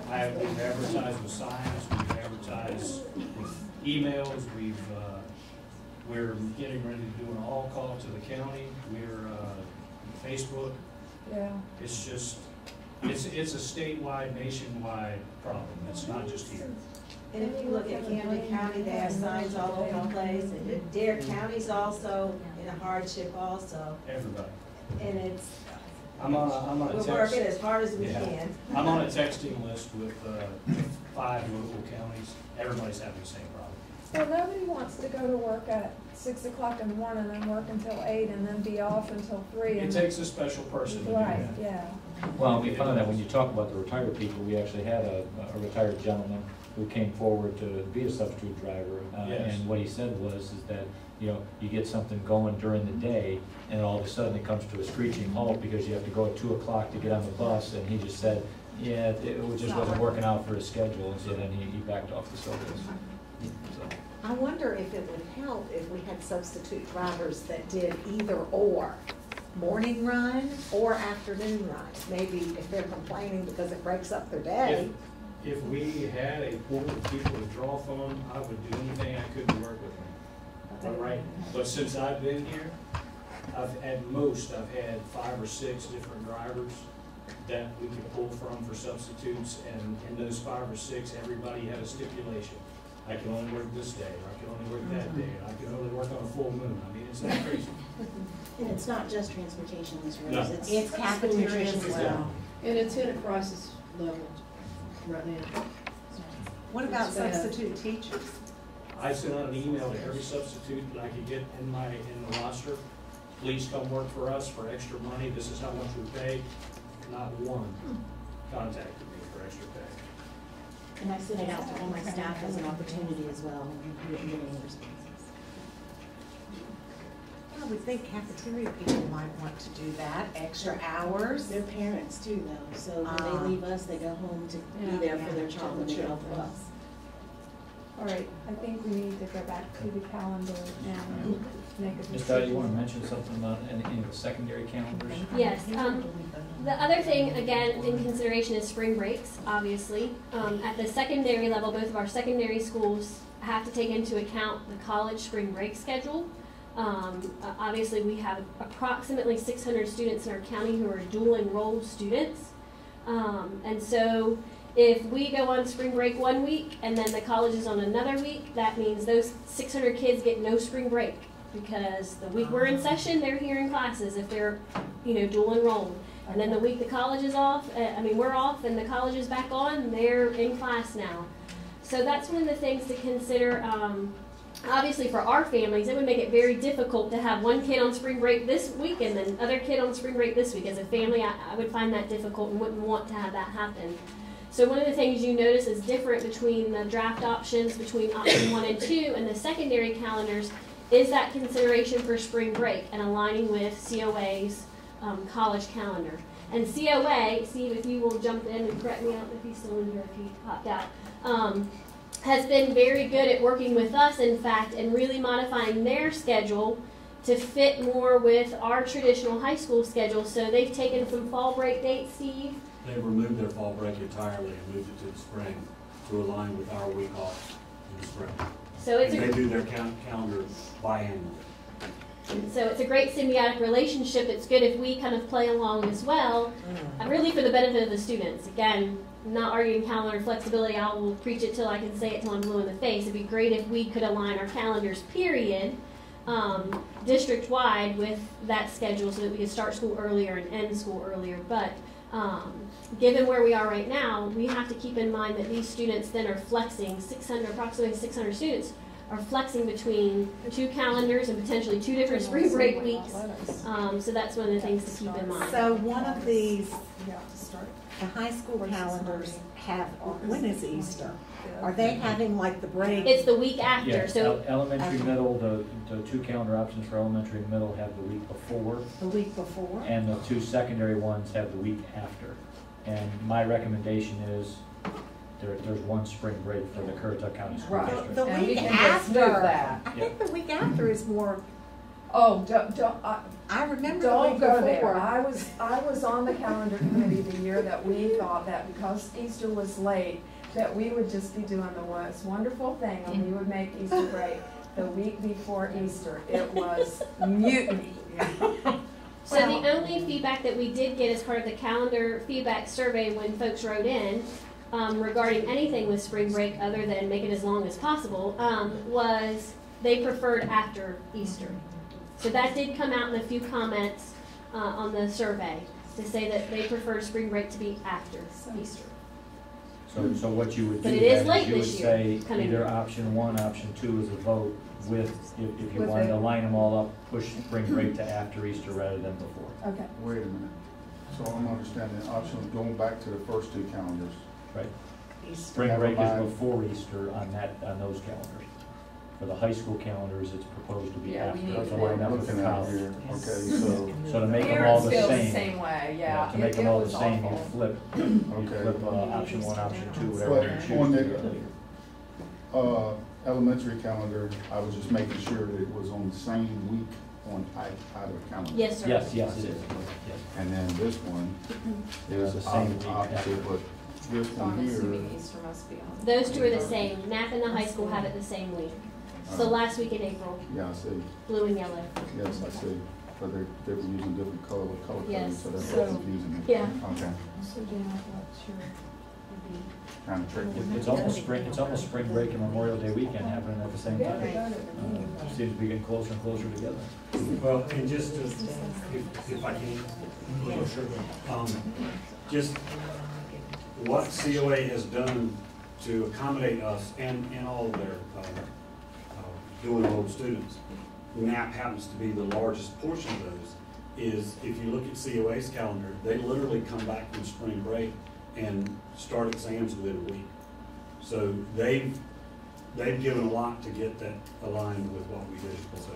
We've advertised with signs, we've advertised with emails, we're getting ready to do an all call to the county. We're Facebook. Yeah. It's just, it's a statewide, nationwide problem. It's not just here. And if you look at Camden County, they have signs all over the place, and Dare County's also in a hardship also. Everybody. And it's, I'm on a we're text. working as hard as we Yeah. can. I'm on a texting list with 5 local counties. Everybody's having the same problem. Well, nobody wants to go to work at 6 o'clock in the morning and work until 8 and then be off until 3. It takes a special person to do Right, that. yeah. Well, we found that when you talk about the retired people, we actually had a retired gentleman who came forward to be a substitute driver. Yes. And what he said was that, you know, you get something going during the day and all of a sudden it comes to a screeching halt because you have to go at 2 o'clock to get on the bus. And he just said, yeah, it just wasn't working out for his schedule. And so then he backed off the service. So. I wonder if it would help if we had substitute drivers that did either or, morning run or afternoon runs. Maybe if they're complaining because it breaks up their day. If we had a pool of people to draw from, I would do anything I could to work with them. All right, but since I've been here, I've had 5 or 6 different drivers that we could pull from for substitutes, and in those 5 or 6, everybody had a stipulation. I can only work this day, or I can only work that day, or I can only work on a full moon. I mean, it's not crazy. And it's not just transportation, Ms. Rose, No. it's cafeteria as well. And it's in a crisis level right now. What about It's bad. substitute teachers? I sent out an email to every substitute that I could get in the roster. Please come work for us for extra money. This is how much we pay. Not one contacted me for extra pay. And I sent it out to all my staff as an opportunity as well, and getting responses. I would think cafeteria people might want to do that, extra hours. Their parents too, though, so when they leave us, they go home to be there for their child when they go for us. All right, I think we need to go back to the calendar now and make a decision. Ms. Dowd, you want to mention something about any of the secondary calendars? Yes, the other thing, again, in consideration is spring breaks, obviously. At the secondary level, both of our secondary schools have to take into account the college spring break schedule. Obviously, we have approximately 600 students in our county who are dual enrolled students. And so if we go on spring break one week and then the college is on another week, that means those 600 kids get no spring break because the week we're in session, they're here in classes if they're, dual enrolled. And then the week the college is off, we're off and the college is back on, they're in class now. So that's one of the things to consider. Obviously for our families, it would make it very difficult to have one kid on spring break this week and then other kid on spring break this week. As a family, I would find that difficult and wouldn't want to have that happen. So one of the things you notice is different between the draft options, between option 1 and 2 and the secondary calendars is that consideration for spring break and aligning with COA's college calendar. And COA, Steve, if you will jump in and correct me, I don't know if he's still in here, if he popped out, has been very good at working with us, in fact, and really modifying their schedule to fit more with our traditional high school schedule. So they've taken some fall break dates, Steve. They removed their fall break entirely and moved it to the spring to align with our week off in the spring. So it's and they do their calendar biannually. So it's a great symbiotic relationship. It's good if we kind of play along as well, really for the benefit of the students. Again, not arguing calendar flexibility. I will preach it till I can say it till I'm blue in the face. It'd be great if we could align our calendars, period, district-wide with that schedule so that we could start school earlier and end school earlier. But given where we are right now, we have to keep in mind that these students then are flexing, approximately 600 students are flexing between 2 calendars and potentially 2 different spring break weeks. So that's one of the things to keep in mind. So one of these, the high school calendars have, when is Easter? Are they having like the break? It's the week after. Yeah, so elementary, middle, the 2 calendar options for elementary and middle have the week before. The week before? And the 2 secondary ones have the week after. And my recommendation is there's 1 spring break for the Currituck County School District. The week after, I Yeah. think the week after is more. Oh, I remember don't the week go before. there. I was on the calendar committee the year that we thought that because Easter was late, that we would just be doing the most wonderful thing and we would make Easter break the week before Easter. It was mutiny. So the only feedback that we did get as part of the calendar feedback survey when folks wrote in regarding anything with spring break other than make it as long as possible was they preferred after Easter. So that did come out in a few comments on the survey to say that they preferred spring break to be after Easter. So what you would do But it is then late is you would this year, say coming either year. option 1, option 2 is a vote with, if you With wanted to the- line them all up, push spring break to after Easter rather than before. Okay. Wait a minute. So I'm understanding, option, going back to the first 2 calendars. Right. Easter. Spring Never break is mind. before Easter on those calendars. For the high school calendars, it's proposed to be Yeah, we after, need to to- line up with Looking at college. here, okay, so, So to make them all Parents the feel the same. same way, yeah. To make them It all the was same, you awful. flip, okay. option 1, option 2, But whatever you choose. on to the, elementary calendar, I was just making sure that it was on the same week on either calendar. Yes, sir. Yes, yes, it is. Yes. And then this one is the same week. opposite, but this So one I'm here, assuming Easter must be on. Those two are the same. Nap and the high school have it the same week. So last week in April, yeah, I see, blue and yellow. yes, I see, but they're using different color codes, Yes. so that's So- confusing me. Yeah. Okay, So then what's your, trying to trick me. It's almost spring break and Memorial Day weekend happening at the same time. Seems to be getting closer and closer together. Well, and just to, if I can, just what COA has done to accommodate us and all their dual enrolled students, NAP happens to be the largest portion of those, is if you look at COA's calendar, they literally come back from spring break and start exams within a week. So they've given a lot to get that aligned with what we do, so.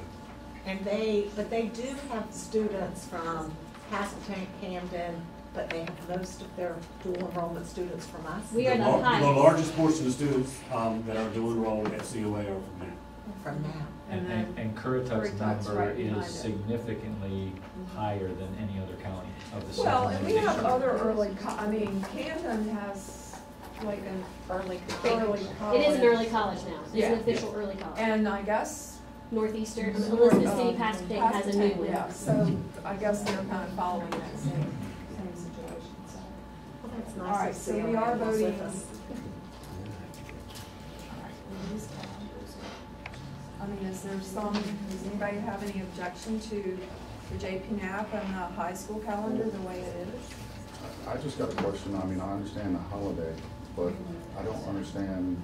And but they do have students from Castleton, Camden, but they have most of their dual enrollment students from us. We are the The highest. largest portion of students that are dual enrolled at COA are from NAP. From now. And Currituck's Currituck's number right behind is it. significantly higher than any other county of the same. Well, and we have other early, Camden has like an early college. It is an early college now. It's Yeah. an official early college. And I guess. Northeastern, Elizabeth City Pascagoula has a new one. Yeah, so I guess they're kind of following that same situation, so. That's All nice right, to so see we our are neighbors voting. with us. I mean, is there some, does anybody have any objection to the JP Knapp and the high school calendar the way it is? I just got a question, I mean, I understand the holiday, but I don't understand,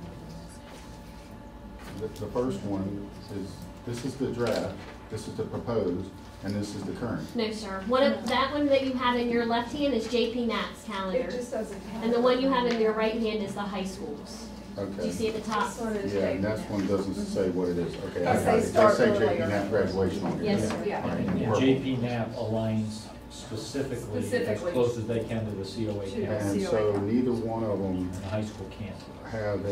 the first one is, this is the draft, this is the proposed, and this is the current. No, sir. That one that you have in your left hand is JP Knapp's calendar. It just doesn't have. And the one you have in your right hand is the high schools. Do you Okay. see at the top? This one is Yeah, JP and that Knapp. one doesn't say what it is, okay. I Yes, got they it. start say earlier. JP Knapp graduation on it. Yes, sir. Yeah. All right, And purple. JP Knapp aligns specifically as Specifically. close as they can to the COA To calendar. And so neither one of them And the high school can't. have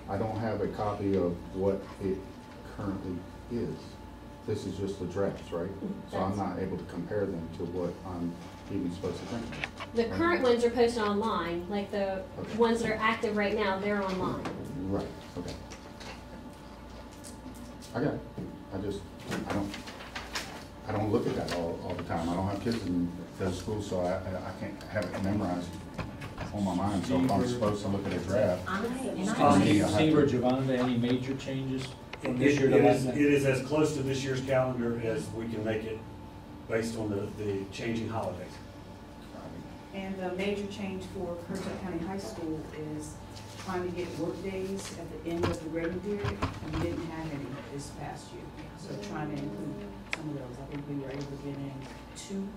I don't have a copy of what it currently is. This is just the drafts, right? So I'm not able to compare them to what I'm even supposed to think. The current ones are posted online, like the Okay. ones that are active right now, they're online. Right, okay. I got it. I don't look at that all the time. I don't have kids in those schools, so I can't have it memorized on my mind. So if I'm supposed to look at a draft, Steve or Javonda, any major changes from this year to last It year? is as close to this year's calendar as we can make it based on the changing holidays. And the major change for Currituck County High School is trying to get work days at the end of the grading period, and we didn't have any this past year. So trying to include some of those. I think we were able to get in 2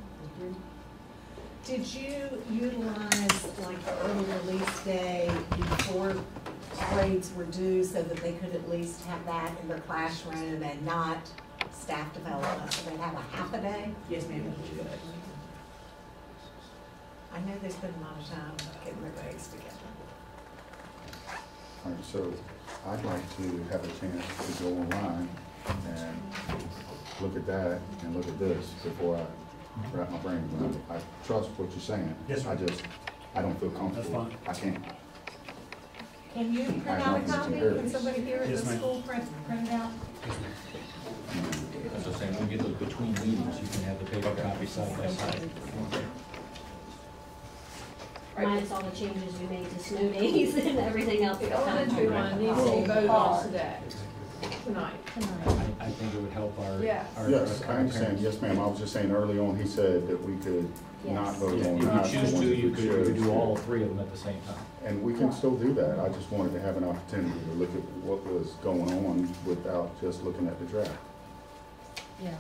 or 3. Did you utilize like the early release day before grades were due so that they could at least have that in their classroom and not staff development, so they'd have a half a day? Yes, ma'am. I know they spend a lot of time getting their grades together. all right, so I'd like to have a chance to go online and look at that and look at this before I wrap my brain around it. I trust what you're saying. Yes, sir. I don't feel comfortable. That's I can't. Can you print out a copy? Can somebody here at the Yes, ma'am. school print it out? That's the same thing. you get those between meetings, you can have the paper copy side by side. Minus all the changes we made to snow days and everything else. The elementary one needs to be voted on today, tonight. I think it would help our. Yes. Yes, I understand, yes, ma'am, I was just saying early on, he said that we could not vote on. If you not choose one to, that you we could chose. do all three of them at the same time. And we can still do that, I just wanted to have an opportunity to look at what was going on without just looking at the draft. Yeah.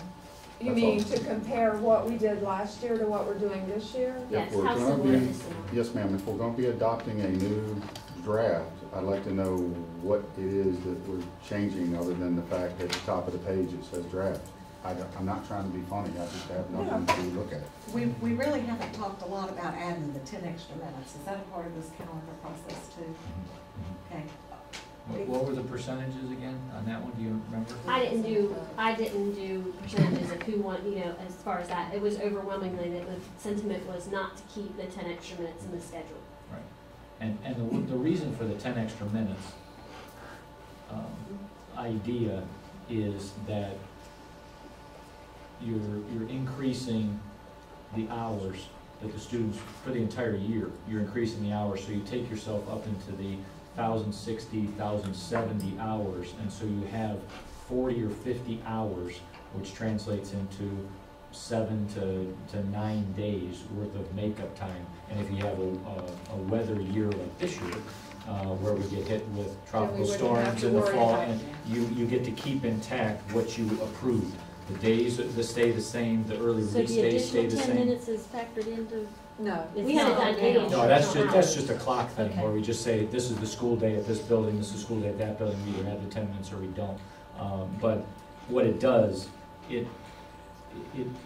You That's mean all. to compare what we did last year to what we're doing this year? Yes, If we're how gonna similar be- is similar? Yes, ma'am, if we're gonna be adopting a new draft, I'd like to know what it is that we're changing, other than the fact that at the top of the page it says draft. I'm not trying to be funny, I just have nothing to look at. We really haven't talked a lot about adding the 10 extra minutes. Is that a part of this calendar process too? Okay. What were the percentages again on that one, do you remember? I didn't do percentages of who won, as far as that. It was overwhelmingly that the sentiment was not to keep the 10 extra minutes in the schedule. Right, and the reason for the 10 extra minutes idea is that you're increasing the hours that the students, for the entire year, you're increasing the hours, so you take yourself up into the 1,060, 1,070 hours, and so you have 40 or 50 hours, which translates into 7 to 9 days worth of makeup time. And if you have a weather year like this year, where we get hit with tropical storms in the fall, and you get to keep intact what you approved. The days that stay the same, the early release days stay the same. So the additional 10 minutes is factored into? No. We had it done daily. No, that's just a clock thing, Okay. where we just say, this is the school day at this building, this is school day at that building, we either have the 10 minutes or we don't. But what it does, it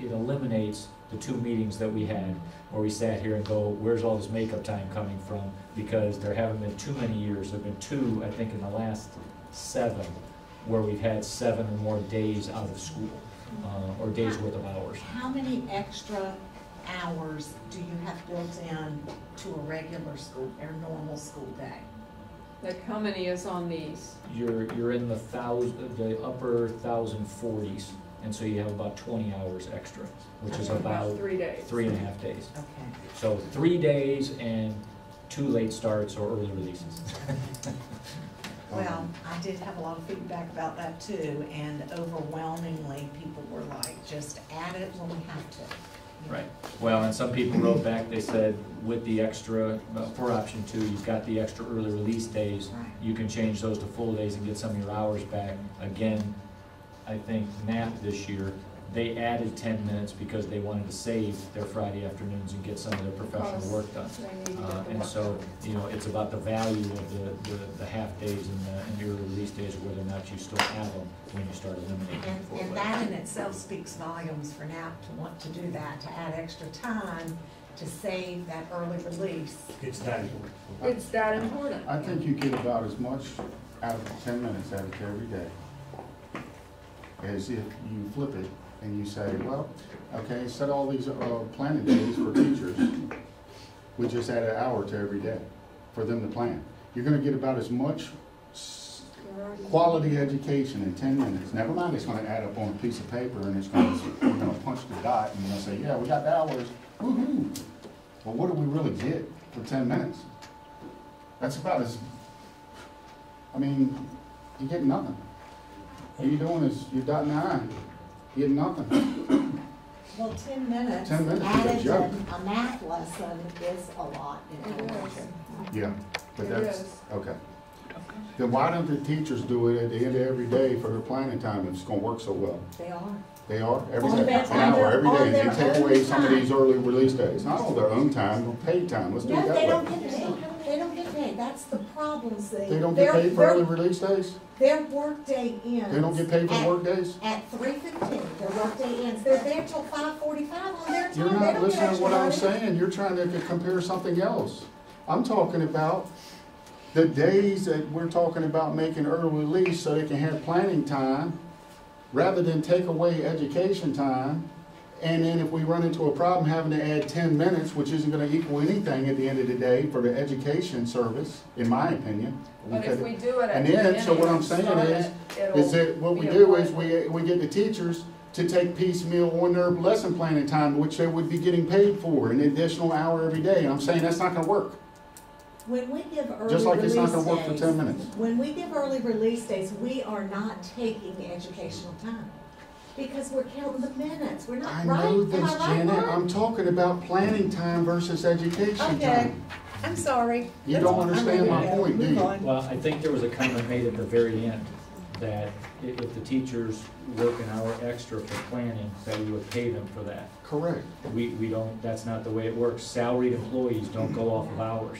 eliminates the 2 meetings that we had, where we sat here and go, where's all this makeup time coming from? Because there haven't been too many years, there've been 2, I think, in the last 7, where we've had 7 or more days out of school, or days worth of hours. How many extra hours do you have built in to a regular school or normal school day? Like how many is on these? You're in the upper 1,040s, and so you have about 20 hours extra, which is about 3 days. 3.5 days. Okay. So 3 days and 2 late starts or early releases. Well, I did have a lot of feedback about that too, and overwhelmingly, people were like, just add it when we have to. Right. Well, and some people wrote back, they said, with the extra, for option 2, you've got the extra early release days. Right. You can change those to full days and get some of your hours back. Again, I think NAP this year, they added 10 minutes because they wanted to save their Friday afternoons and get some of their professional work done. And so, it's about the value of the half days and the early release days, whether or not you still have them when you start eliminating them. And that in itself speaks volumes for NAP to want to do that, to add extra time to save that early release. It's that important. It's that important. I think you get about as much out of the 10 minutes out of every day as if you flip it and you say, well, okay, set all these planning days for teachers. We just add an hour to every day for them to plan. You're gonna get about as much quality education in 10 minutes. Never mind, it's gonna add up on a piece of paper and you're gonna punch the dot and you're gonna say, yeah, we got the hours, woohoo. Well, what do we really get for 10 minutes? That's about as, you get nothing. All you're doing is you're dotting the I. You get nothing. Well, 10 minutes 10 minutes is a added joke. to a math lesson is a lot in elementary. Yeah, but It that's, is. okay. Then why don't the teachers do it at the end of every day for their planning time if it's gonna work so well? They are. They are, every On day, their- an hour, every on day, and their they take own away some of time. these early release days. Not on their own time, but paid time, let's do it No, they don't that way. get paid. They don't get paid. That's the problem, see. They don't get paid for early release days? Their workday ends. They don't get paid for work days? At 3:15, their workday ends. They're there till 5:45 on their time. You're They not don't get listening to extra what I'm money. saying, you're trying to compare something else. I'm talking about the days that we're talking about making early release so they can have planning time, rather than take away education time And then if we run into a problem having to add 10 minutes, which isn't gonna equal anything at the end of the day for the education service, in my opinion. But if we do it at And the then, beginning so what I'm and saying start is it'll that what we be a do is part we get the teachers to take piecemeal on their lesson planning time, which they would be getting paid for, an additional hour every day. And I'm saying that's not gonna work. When we give early Just like it's not release gonna work for days, 10 minutes. when we give early release days, we are not taking educational time. Because we're counting the minutes, we're not I right. know Am this, I right, Janet. Mark? I'm talking about planning time versus education Okay, time. I'm sorry. You don't understand my point, do you? Well, I think there was a comment made at the very end that if the teachers work an hour extra for planning, that we would pay them for that. Correct. We don't, that's not the way it works. Salaried employees don't go off of hours.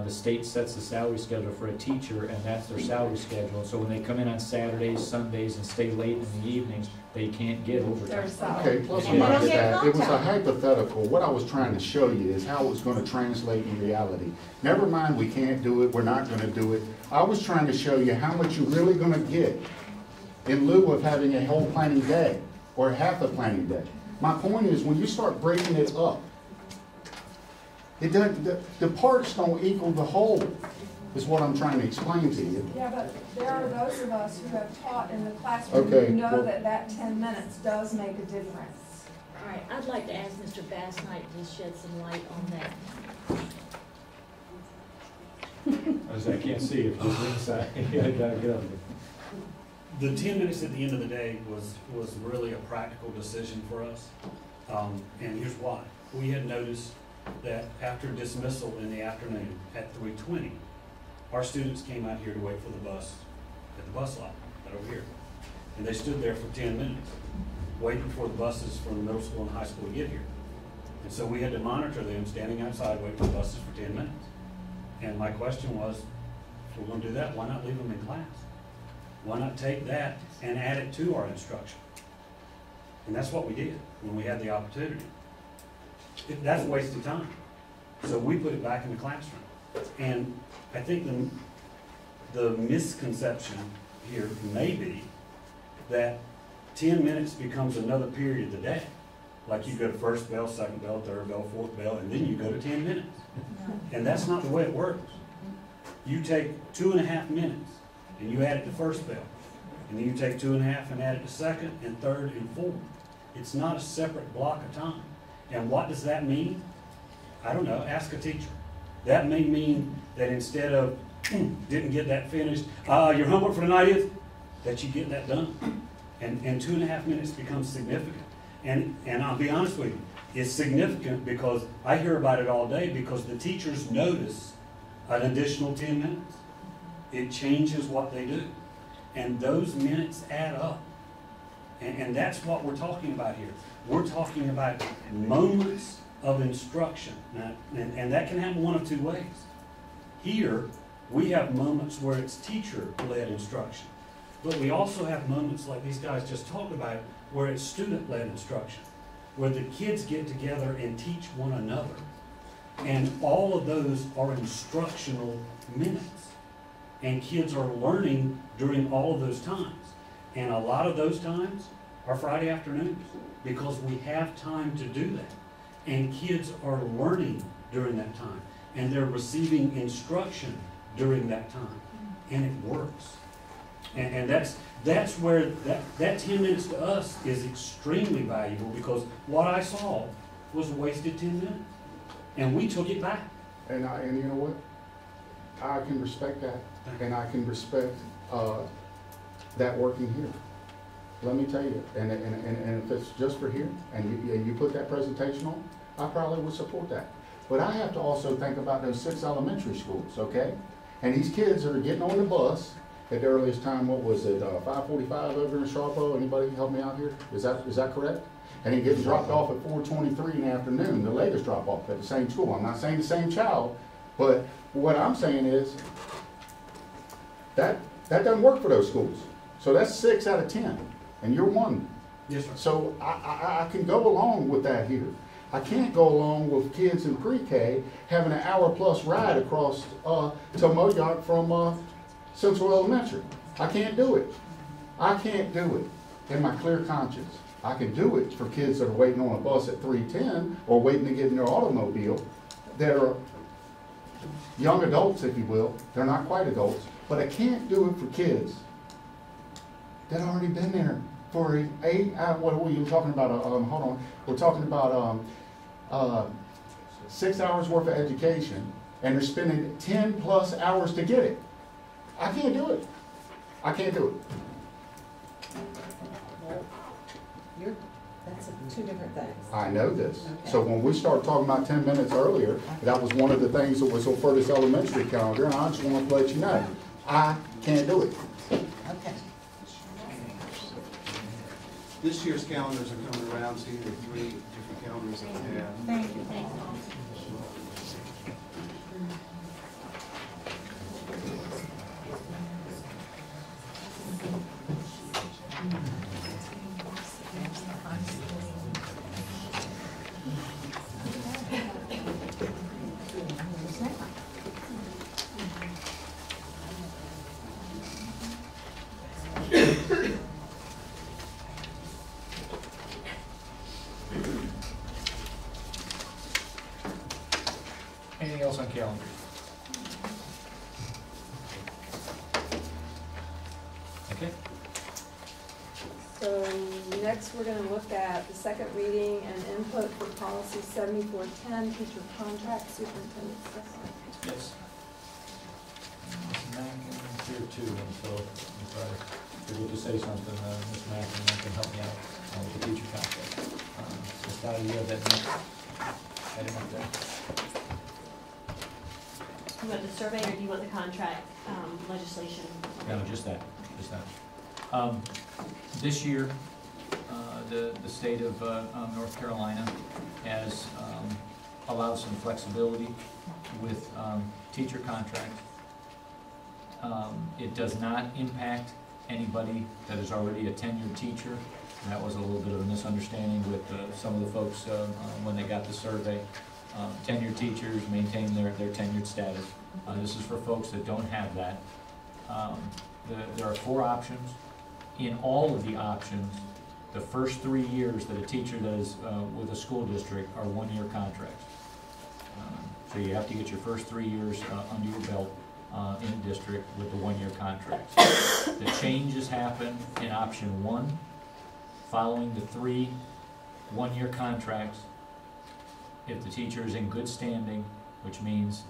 The state sets the salary schedule for a teacher, and that's their salary schedule. So when they come in on Saturdays, Sundays, and stay late in the evenings, they can't get overtime. Okay, plus or minus that, it was a hypothetical. What I was trying to show you is how it's gonna translate in reality. Never mind, we can't do it, we're not gonna do it. I was trying to show you how much you're really gonna get in lieu of having a whole planning day or half a planning day. My point is, when you start breaking it up, it doesn't, the parts don't equal the whole, is what I'm trying to explain to you. Yeah, but there are those of us who have taught in the classroom Okay, who know well- that 10 minutes does make a difference. All right, I'd like to ask Mr. Bass Knight to shed some light on that. As I can't see if it's inside, I gotta get up there. The 10 minutes at the end of the day was really a practical decision for us. And here's why. We had noticed that after dismissal in the afternoon at 3:20, our students came out here to wait for the bus at the bus lot, right over here. And they stood there for 10 minutes, waiting for the buses from the middle school and high school to get here. And so we had to monitor them standing outside waiting for the buses for 10 minutes. And my question was, if we're gonna do that, why not leave them in class? Why not take that and add it to our instruction? And that's what we did when we had the opportunity. That's a waste of time. So we put it back in the classroom. And I think the misconception here may be that 10 minutes becomes another period of the day. Like you go to first bell, second bell, third bell, fourth bell, and then you go to 10 minutes. And that's not the way it works. You take 2.5 minutes and you add it to first bell. And then you take 2.5 and add it to second and third and fourth. It's not a separate block of time. And what does that mean? I don't know, ask a teacher. That may mean that instead of, didn't get that finished, your homework for tonight is, that you get that done. And 2.5 minutes becomes significant. And I'll be honest with you, it's significant because I hear about it all day because the teachers notice an additional 10 minutes. It changes what they do. And those minutes add up. And that's what we're talking about here. We're talking about moments of instruction. Now, and that can happen one of two ways. Here, we have moments where it's teacher-led instruction. But we also have moments like these guys just talked about where it's student-led instruction, where the kids get together and teach one another. And all of those are instructional minutes. And kids are learning during all of those times. And a lot of those times are Friday afternoons because we have time to do that. And kids are learning during that time. And they're receiving instruction during that time. And it works. And that's where that 10 minutes to us is extremely valuable because what I saw was a wasted 10 minutes. And we took it back. And you know what? I can respect that. And I can respect that working here. Let me tell you, and if it's just for here, and you put that presentation on, I probably would support that. But I have to also think about those 6 elementary schools, okay? And these kids that are getting on the bus at the earliest time, what was it, 5:45 over in Sharpo? Anybody help me out here? Is that correct? And he getting dropped off at 4:23 in the afternoon, the latest drop off at the same school. I'm not saying the same child, but what I'm saying is that doesn't work for those schools. So that's 6 out of 10, and you're one. Yes, sir. So I can go along with that here. I can't go along with kids in pre-K having an hour-plus ride across to Moyock from Central Elementary. I can't do it. I can't do it. in my clear conscience. I can do it for kids that are waiting on a bus at 3:10 or waiting to get in their automobile. They're young adults, if you will. They're not quite adults. But I can't do it for kids that already been there for 8 hours. What were you talking about? Hold on. We're talking about 6 hours worth of education, and they're spending 10 plus hours to get it. I can't do it. I can't do it. That's two different things. I know this. Okay. So when we started talking about 10 minutes earlier, that was one of the things that was on Furthest Elementary calendar, and I just want to let you know, I can't do it. Okay. This year's calendars are coming around, so you have 3 different calendars that we have. Thank you. Anything else on calendar? Okay. So next, we're gonna look at the second reading and input for policy 7410, teacher contract, superintendent stuff. Yes. Ms. Mackin here too, and so if I forget to say something, Ms. Mackin can help me out with the teacher contract. Ms. Dottie, you have that next item up there? You want the survey or do you want the contract legislation? No, just that, just that. This year, the state of North Carolina has allowed some flexibility with teacher contracts. It does not impact anybody that is already a tenured teacher. And that was a little bit of a misunderstanding with some of the folks when they got the survey. Tenured teachers maintain their tenured status. This is for folks that don't have that. There are 4 options. In all of the options, the first 3 years that a teacher that is with a school district are 1-year contracts. So you have to get your first 3 years under your belt in a district with the 1-year contracts. The changes happen in option 1, following the 3 1-year contracts. If the teacher is in good standing, which means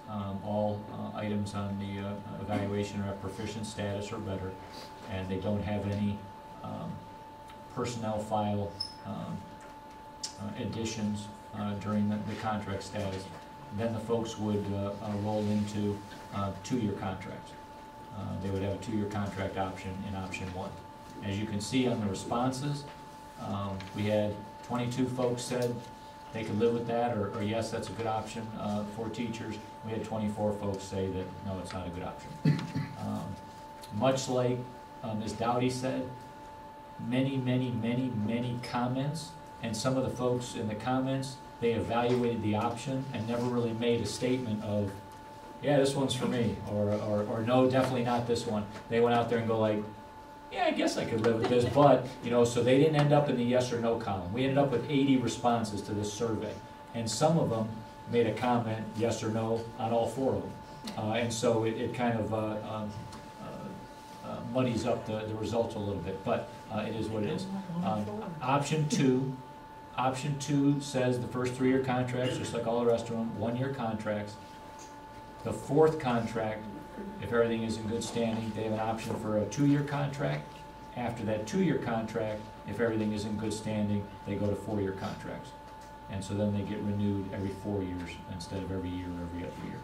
all items on the evaluation are at proficient status or better, and they don't have any personnel file additions during the contract status, then the folks would roll into 2-year contracts. They would have a 2-year contract option in option 1. As you can see on the responses, we had 22 folks said they could live with that, or yes, that's a good option for teachers. We had 24 folks say that, no, it's not a good option. Much like Ms. Dowdy said, many comments, and some of the folks in the comments, they evaluated the option and never really made a statement of, yeah, this one's for me, or no, definitely not this one. They went out there and go like, yeah, I guess I could live with this, but, you know, so they didn't end up in the yes or no column. We ended up with 80 responses to this survey, and some of them made a comment, yes or no, on all 4 of them. And so it kind of muddies up the results a little bit, but it is what it is. Option two says the first 3-year contracts, just like all the rest of them, 1-year contracts. The 4th contract, if everything is in good standing, they have an option for a 2-year contract. After that 2-year contract, if everything is in good standing, they go to 4-year contracts. And so then they get renewed every 4 years instead of every year or every other year.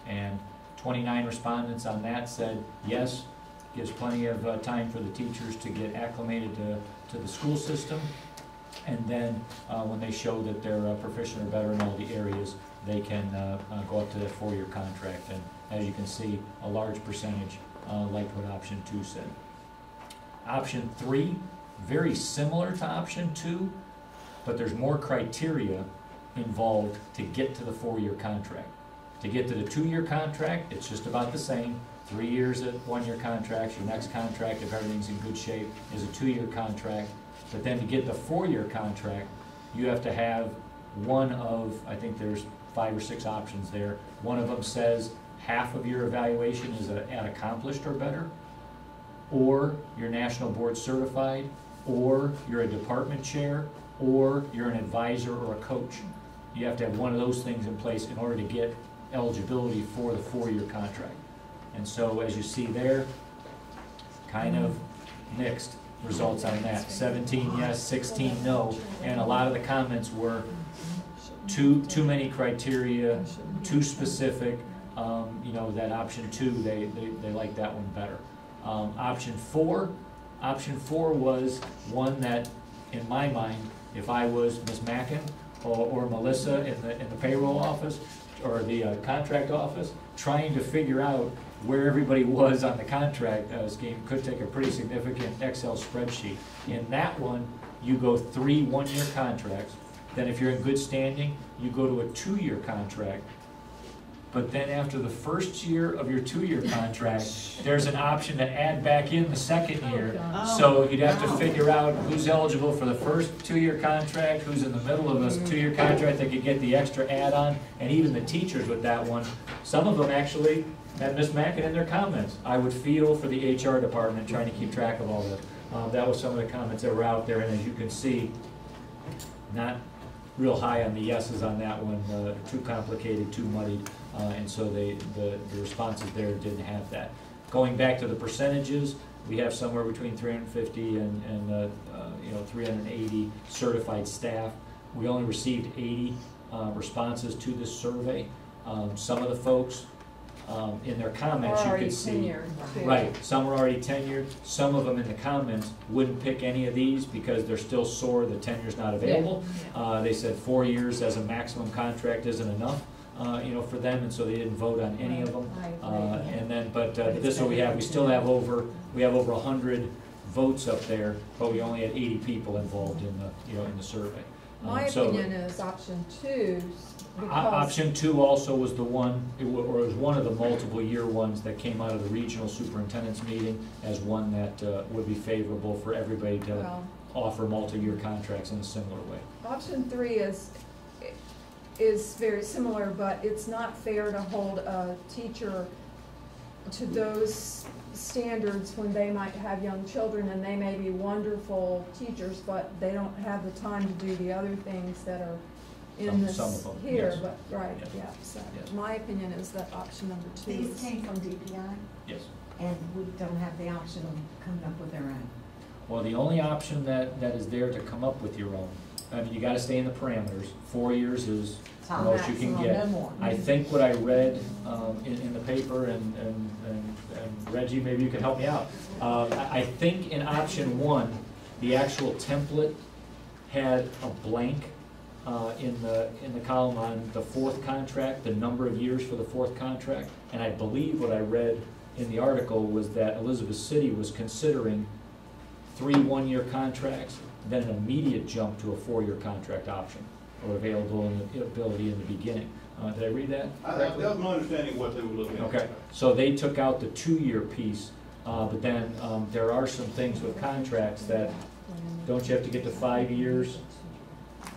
And 29 respondents on that said yes, gives plenty of time for the teachers to get acclimated to the school system. And then when they show that they're proficient or better in all the areas, they can go up to that 4-year contract. And as you can see, a large percentage liked what option 2 said. Option 3, very similar to option 2, but there's more criteria involved to get to the 4-year contract. To get to the 2-year contract, it's just about the same. 3 years at 1-year contracts. Your next contract, if everything's in good shape, is a 2-year contract. But then to get the 4-year contract, you have to have one of, I think there's 5 or 6 options there. One of them says half of your evaluation is at accomplished or better, or you're national board certified, or you're a department chair, or you're an advisor or a coach. You have to have one of those things in place in order to get eligibility for the 4-year contract. And so as you see there, kind of mixed results on that. 17 yes, 16 no, and a lot of the comments were too many criteria, too specific. You know, that option 2, they like that one better. Option 4 was one that, in my mind, if I was Ms. Mackin or Melissa in the payroll office or the contract office, trying to figure out where everybody was on the contract scheme could take a pretty significant Excel spreadsheet. In that one, you go 3 1-year contracts. Then if you're in good standing, you go to a 2-year contract. But then after the first year of your 2-year contract, there's an option to add back in the second year. So you'd have to figure out who's eligible for the first 2-year contract, who's in the middle of a 2-year contract that could get the extra add-on, and even the teachers with that one. Some of them actually had Ms. Mackin in their comments. I would feel for the HR department trying to keep track of all this. That was some of the comments that were out there, and as you can see, not real high on the yeses on that one, too complicated, too muddied, and so the responses there didn't have that. Going back to the percentages, we have somewhere between 350 and 380 certified staff. We only received 80 responses to this survey. Some of the folks in their comments, you could see, right, some were already tenured. Some of them in the comments wouldn't pick any of these because they're still sore the tenure's not available. They said 4 years as a maximum contract isn't enough, for them, and so they didn't vote on any of them. And then, but this is what we have. We still have over 100 votes up there, but we only had 80 people involved in the survey. My opinion is option 2. Option 2 also was the one, or it was one of the multiple year ones that came out of the regional superintendent's meeting as one that would be favorable for everybody to offer multi-year contracts in a similar way. Option 3 is very similar, but it's not fair to hold a teacher to those standards when they might have young children and they may be wonderful teachers, but they don't have the time to do the other things that are in some of them, here. yes. But right, yeah. So my opinion is that option number 2. These came from DPI? Yes. And we don't have the option of coming up with their own? Well, the only option that is there to come up with your own, I mean, you got to stay in the parameters. 4 years is the most you can get. I think what I read in the paper, and Reggie, maybe you can help me out. I think in option 1, the actual template had a blank in the column on the 4th contract, the number of years for the 4th contract, and I believe what I read in the article was that Elizabeth City was considering 3 1-year contracts, then an immediate jump to a 4-year contract option, or availability in the beginning. Did I read that correctly? That was my understanding of what they were looking at. Okay, so they took out the 2-year piece, but then there are some things with contracts that, don't you have to get to 5 years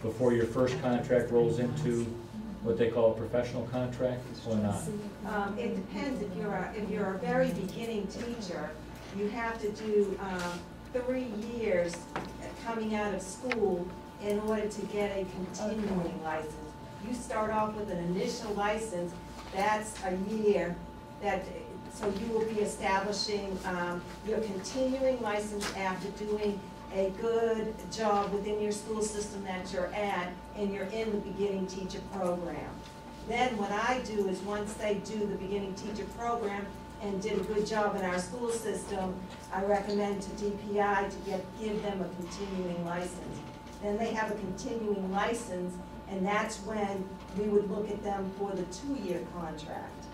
before your first contract rolls into what they call a professional contract, or not? It depends. If you're a very beginning teacher, you have to do 3 years coming out of school in order to get a continuing license. You start off with an initial license, that's a year, so you will be establishing your continuing license after doing a good job within your school system that you're at, and you're in the beginning teacher program. Then what I do is once they do the beginning teacher program and did a good job in our school system, I recommend to DPI to give them a continuing license. Then they have a continuing license, and that's when we would look at them for the 2-year contract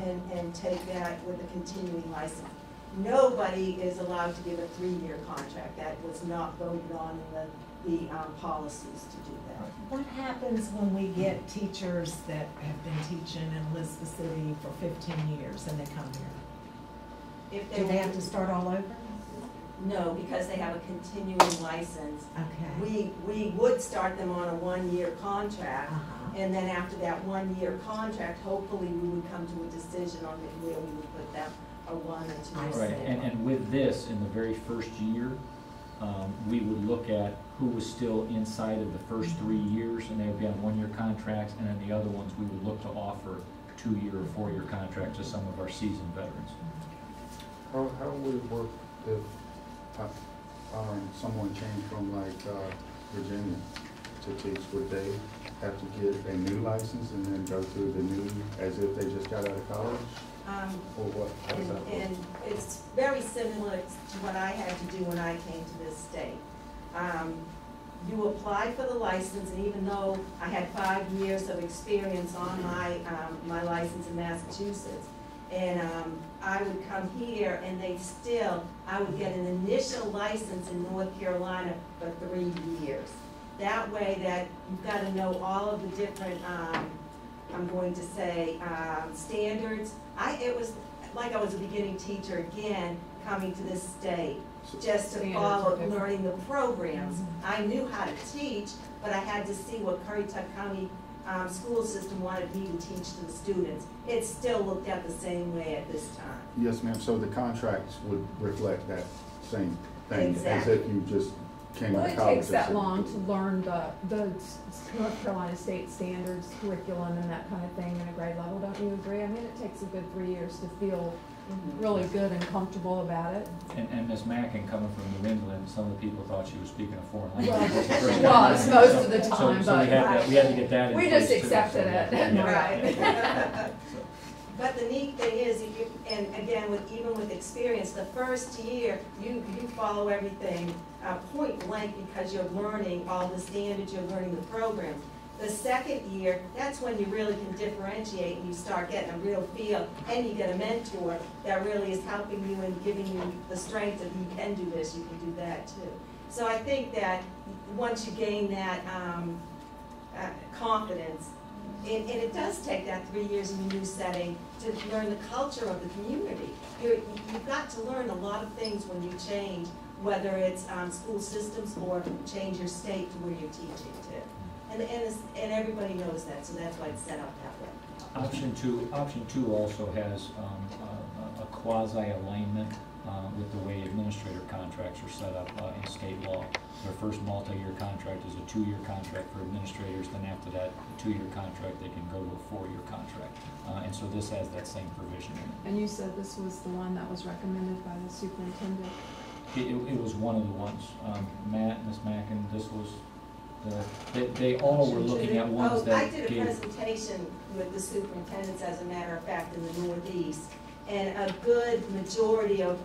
and take that with a continuing license. Nobody is allowed to give a 3-year contract. That was not voted on in the policies to do that. What happens when we get teachers that have been teaching in Elizabeth City for 15 years and they come here? if Do they have to start all over? No, because they have a continuing license. Okay. We would start them on a one-year contract, Uh-huh. and then after that one-year contract, hopefully we would come to a decision on where we would put them, a 1 or 2 year Right, and with this, in the very first year, we would look at who was still inside of the first 3 years, and they would be on one-year contracts, and then the other ones, we would look to offer 2-year or 4-year contracts to some of our seasoned veterans. How would it work if someone came from like Virginia to teach? Would they have to get a new license and then go through the new as if they just got out of college? Or what? How does that work? And it's very similar to what I had to do when I came to this state. You apply for the license, and even though I had 5 years of experience on my license in Massachusetts, and I would come here, and I would get an initial license in North Carolina for 3 years. That way that you've got to know all of the different, I'm going to say, standards. It was like I was a beginning teacher again, coming to this state, just to follow learning the programs. I knew how to teach, but I had to see what Currituck County school system wanted me to teach to the students. It still looked at the same way at this time. Yes, ma'am. So the contracts would reflect that same thing, Exactly. as if you just came Well, out of it college. takes that long to learn the North Carolina state standards, curriculum, and that kind of thing in a grade level, don't you agree? I mean, it takes a good 3 years to feel really good and comfortable about it. And Ms. Mackin, coming from New England, some of the people thought she was speaking a foreign Well, language. she was most of the time, So we had to get that in we place just too, accepted so, it. yeah. Right. But the neat thing is, and again, even with experience, the first year, you follow everything point blank because you're learning all the standards, you're learning the programs. The second year, that's when you really can differentiate and you start getting a real feel, and you get a mentor that really is helping you and giving you the strength that you can do this, you can do that too. So I think that once you gain that confidence, and it does take that 3 years in a new setting to learn the culture of the community. You've got to learn a lot of things when you change, whether it's school systems or change your state to where you're teaching to. And everybody knows that, so that's why it's set up that way. Option two also has a quasi-alignment with the way administrator contracts are set up in state law. Their first multi-year contract is a 2-year contract for administrators, then after that, a 2-year contract, they can go to a 4-year contract. And so this has that same provision in it. And you said this was the one that was recommended by the superintendent? It was one of the ones. Matt, Ms. Mackin, this was they all were looking at ones that I did a presentation with the superintendents, as a matter of fact, in the Northeast, and a good majority of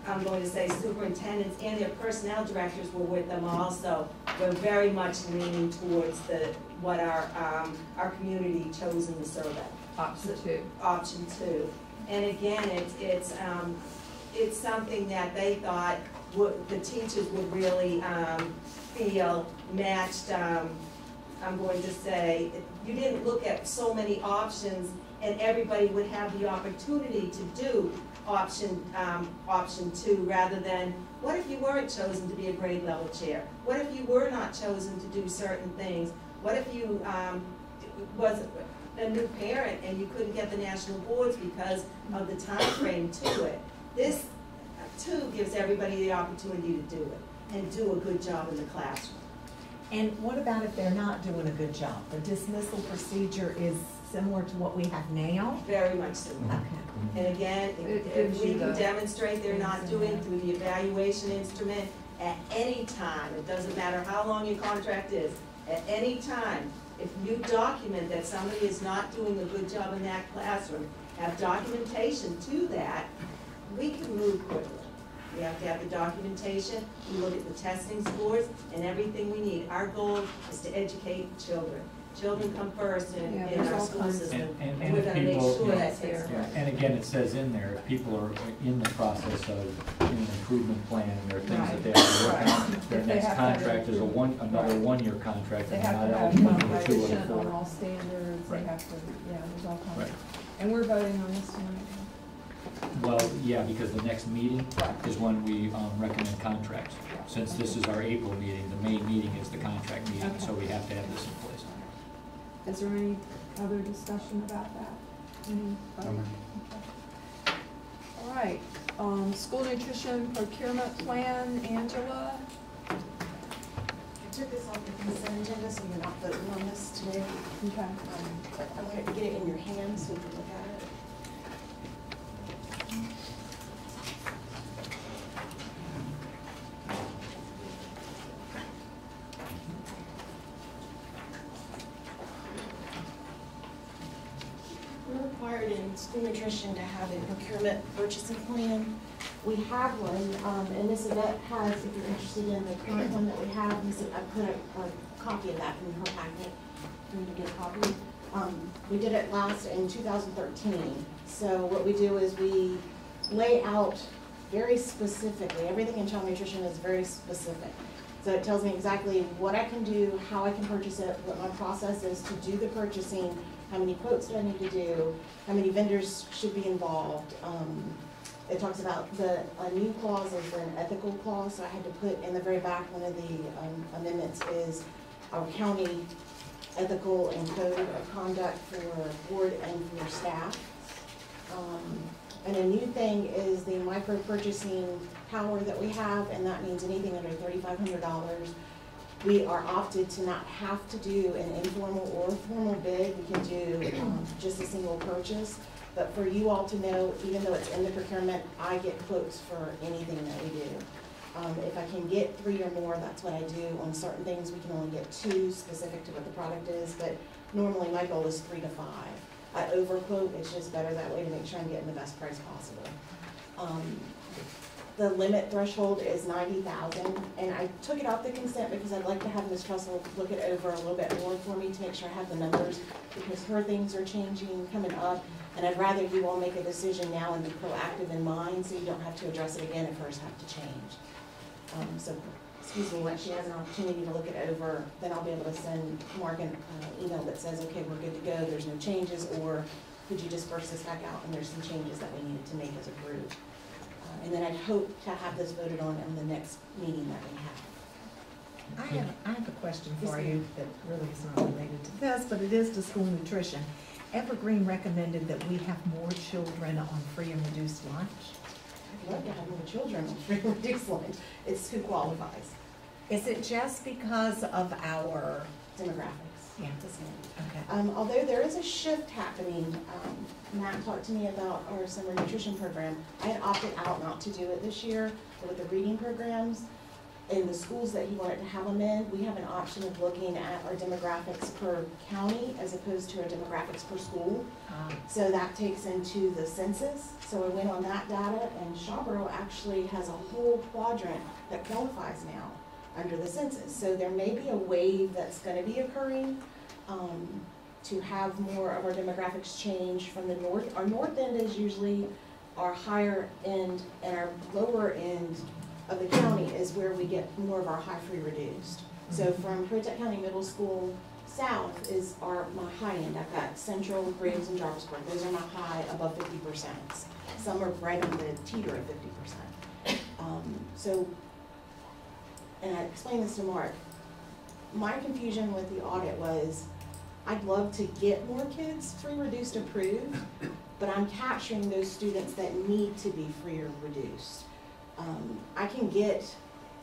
I'm going to say superintendents and their personnel directors were with them also. They're very much leaning towards what our community chose in the survey. Option 2. Option 2. And again, it's something that they thought the teachers would really feel matched. I'm going to say, you didn't look at so many options, and everybody would have the opportunity to do option 2, rather than, what if you weren't chosen to be a grade level chair? What if you were not chosen to do certain things? What if you was a new parent and you couldn't get the national boards because of the time frame to it? This 2 gives everybody the opportunity to do it and do a good job in the classroom. And what about if they're not doing a good job? The dismissal procedure is similar to what we have now? Very much similar. Okay. And again, if we can demonstrate they're not doing through the evaluation instrument at any time, it doesn't matter how long your contract is, at any time, if you document that somebody is not doing a good job in that classroom, have documentation to that, we can move quickly. We have to have the documentation, we look at the testing scores and everything we need. Our goal is to educate children. Children come first in our school system, and we're going to make sure that's there. And again, it says in there, if people are in the process of an improvement plan, and there are things that they have to work on, their next contract is another 1-year contract, They and have not to have eligible for 2 or competition on 4. all standards, they Right. have to, there's all kinds Right. of, and we're voting on this tonight. Well, yeah, because the next meeting is when we recommend contracts. Since this is our April meeting, the main meeting is the contract meeting, so we have to have this in place. Is there any other discussion about that? Okay. All right, school nutrition procurement plan, Angela? I took this off the consent agenda, so you're not voting on this today. Okay. But I wanted to get it in your hands so you can look at it. We're required in school nutrition to have a procurement purchasing plan. We have one, and Ms. Yvette has, if you're interested in the current one that we have, I put a copy of that in her packet for you to get a copy. We did it last in 2013. So what we do is we lay out very specifically, everything in child nutrition is very specific. So it tells me exactly what I can do, how I can purchase it, what my process is to do the purchasing, how many quotes do I need to do, how many vendors should be involved. It talks about a new clause is an ethical clause, so I had to put in the very back, one of the amendments is our county ethical and code of conduct for board and for staff. And a new thing is the micro purchasing power that we have, and that means anything under $3,500. We are opted to not have to do an informal or formal bid. We can do just a single purchase. But for you all to know, even though it's in the procurement, I get quotes for anything that we do. If I can get 3 or more, that's what I do. On certain things, we can only get 2 specific to what the product is, but normally my goal is 3 to 5. I overquote, it's just better that way to make sure I'm getting the best price possible. The limit threshold is $90,000, and I took it off the consent because I'd like to have Ms. Trussell look it over a little bit more for me to make sure I have the numbers, because her things are changing, coming up, and I'd rather you all make a decision now and be proactive in mind so you don't have to address it again and first have to change. So, excuse me, when she has an opportunity to look it over, then I'll be able to send Mark an email that says, okay, we're good to go, there's no changes, or could you disperse this back out and there's some changes that we needed to make as a group. And then I'd hope to have this voted on in the next meeting that we have. I have a question for you that really is not related to this, but it is to school nutrition. Evergreen recommended that we have more children on free and reduced lunch. I'd love to have more children on free and reduced lunch. It's who qualifies. Is it just because of our demographics? Yeah. Okay. Although there is a shift happening, Matt talked to me about our summer nutrition program. I had opted out not to do it this year, but with the reading programs in the schools that he wanted to have them in, we have an option of looking at our demographics per county as opposed to our demographics per school. So that takes into the census. So I went on that data, and Shawboro actually has a whole quadrant that qualifies now under the census. So there may be a wave that's going to be occurring to have more of our demographics change from the north. Our north end is usually our higher end, and our lower end of the county is where we get more of our high free reduced. So from Currituck County Middle School south is my high end. I've got Central, Graves, and Jarvisburg. Those are my high above 50%. Some are right on the teeter of 50%. And I explained this to Mark, my confusion with the audit was, I'd love to get more kids free reduced approved, but I'm capturing those students that need to be free or reduced. I can get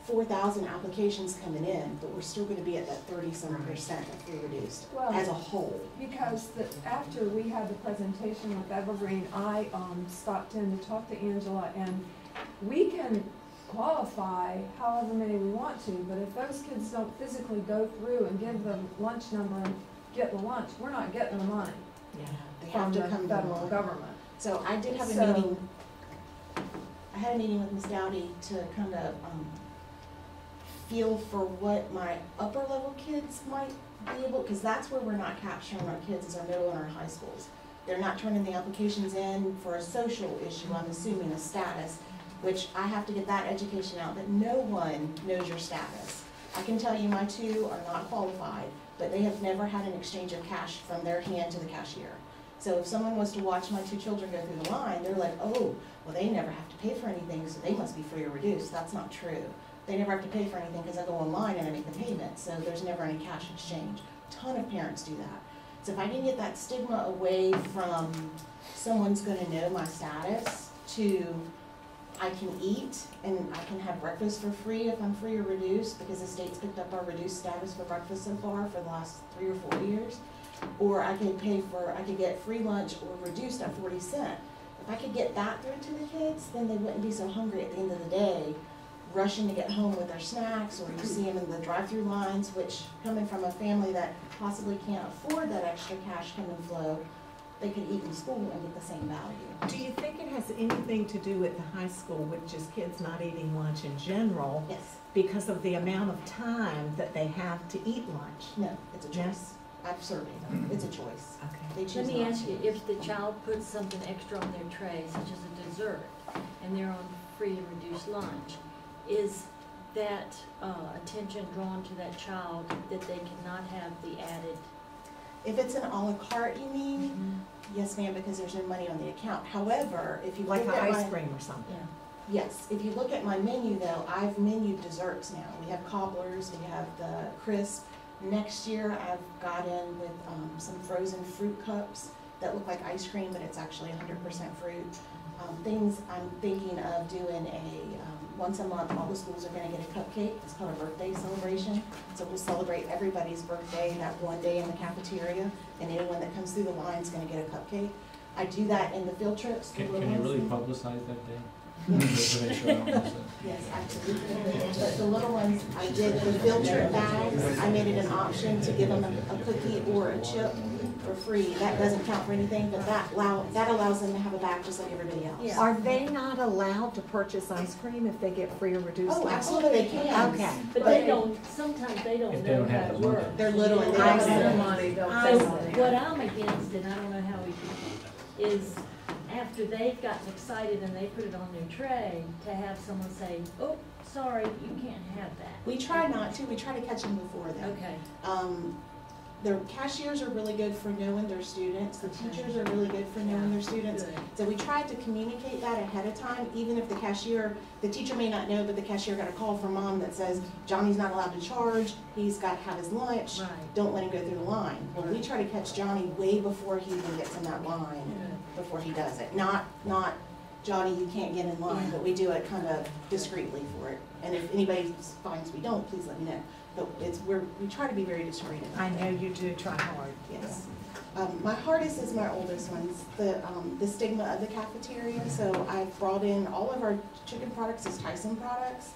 4,000 applications coming in, but we're still going to be at that 30-some% of free reduced as a whole. Because after we had the presentation with Evergreen, I stopped in to talk to Angela, and we can qualify however many we want to, but if those kids don't physically go through and give the lunch number and get the lunch, we're not getting the money. Yeah, they have to come to the federal government. So I did have a meeting. I had a meeting with Ms. Dowdy to kind of feel for what my upper level kids might be able, because that's where we're not capturing our kids, is our middle and our high schools. They're not turning the applications in for a social issue, I'm assuming a status, which I have to get that education out, that no one knows your status. I can tell you my 2 are not qualified, but they have never had an exchange of cash from their hand to the cashier. So if someone was to watch my 2 children go through the line, they're like, oh, well, they never have to pay for anything, so they must be free or reduced. That's not true. They never have to pay for anything because I go online and I make the payment, so there's never any cash exchange. A ton of parents do that. So if I can get that stigma away from someone's gonna know my status to I can eat and I can have breakfast for free if I'm free or reduced, because the state's picked up our reduced status for breakfast so far for the last 3 or 4 years. Or I could get free lunch or reduced at 40 cents. If I could get that through to the kids, then they wouldn't be so hungry at the end of the day, rushing to get home with their snacks, or you see them in the drive-through lines, which coming from a family that possibly can't afford that extra cash come and flow, they could eat in school and get the same value. Do you think it has anything to do with the high school, with just kids not eating lunch in general? Yes. Because of the amount of time that they have to eat lunch? No, it's a choice. I've surveyed them. It's a choice. Okay. They choose Let me not ask to. you, if the child puts something extra on their tray, such as a dessert, and they're on free and reduced lunch, is that attention drawn to that child that they cannot have the added? If it's an a la carte, you mean? Yes, ma'am, because there's no money on the account. However, if you Like look an at ice my, cream or something? Yeah. yes, if you look at my menu though, I've menued desserts now. We have cobblers, we have the crisp. Next year, I've got in with some frozen fruit cups that look like ice cream, but it's actually 100% fruit. Things I'm thinking of doing once a month, all the schools are gonna get a cupcake. It's called a birthday celebration. So we'll celebrate everybody's birthday that one day in the cafeteria, and anyone that comes through the line is gonna get a cupcake. I do that in the field trips. Can you really publicize that day? Yes. To make sure I don't miss it. Yes, absolutely. But the little ones, I did the field trip bags. I made it an option to give them a cookie or a chip for free. That doesn't count for anything, but that allows them to have a bag just like everybody else. Yeah. Are they not allowed to purchase ice cream if they get free or reduced? Oh, lunch? absolutely they can. Okay. But they don't, sometimes they don't If they know don't how have it the money. works. They're little and they I don't see. know. Money, don't So say what I'm against, and I don't know how we can, is after they've gotten excited and they put it on their tray, to have someone say, oh, sorry, you can't have that. We try not to. We try to catch them before then. Okay. The cashiers are really good for knowing their students. The teachers are really good for knowing their students. Good. So we tried to communicate that ahead of time, even if the teacher may not know, but the cashier got a call from mom that says, Johnny's not allowed to charge, he's got to have his lunch, Right. don't let him go through the line. Well, we try to catch Johnny way before he even gets in that line, before he does it. Not, Johnny, you can't get in line, but we do it kind of discreetly for it. And if anybody finds we don't, please let me know. But we try to be very discreet. I know you do try hard. Yes. My hardest is my oldest ones, the stigma of the cafeteria. So I've brought in all of our chicken products as Tyson products.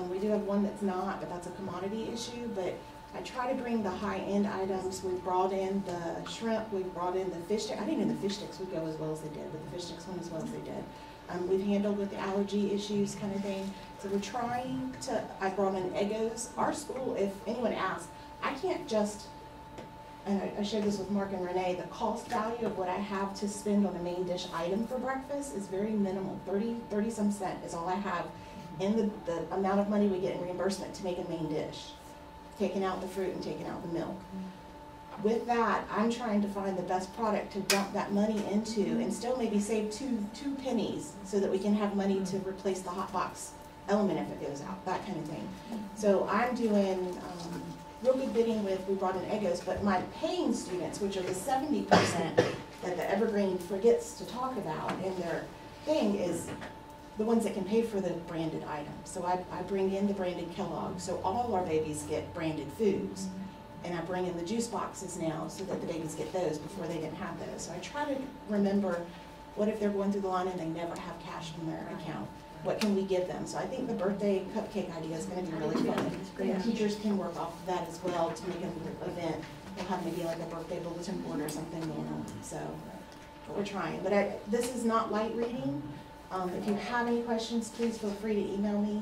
We do have one that's not, but that's a commodity issue. But I try to bring the high-end items. We've brought in the shrimp, we've brought in the fish sticks. I didn't know the fish sticks would go as well as they did, but the fish sticks went as well as they did. We've handled with the allergy issues kind of thing. So we're trying to, I brought in Eggos. Our school, if anyone asks, I can't just, and I shared this with Mark and Renee, the cost value of what I have to spend on a main dish item for breakfast is very minimal. 30 some cent is all I have in the amount of money we get in reimbursement to make a main dish, taking out the fruit and taking out the milk. With that, I'm trying to find the best product to dump that money into and still maybe save two pennies so that we can have money to replace the hot box element if it goes out, that kind of thing. So I'm doing real good bidding with, we brought in Eggos, but my paying students, which are the 70% that the Evergreen forgets to talk about in their thing, is the ones that can pay for the branded items. So I bring in the branded Kellogg, so all our babies get branded foods. And I bring in the juice boxes now so that the babies get those before they didn't have those. So I try to remember, what if they're going through the line and they never have cash in their account? What can we give them? So I think the birthday cupcake idea is going to be really fun. And teachers can work off of that as well to make an event. We'll have maybe like a birthday bulletin board or something going on. So we're trying. But this is not light reading. If you have any questions, please feel free to email me.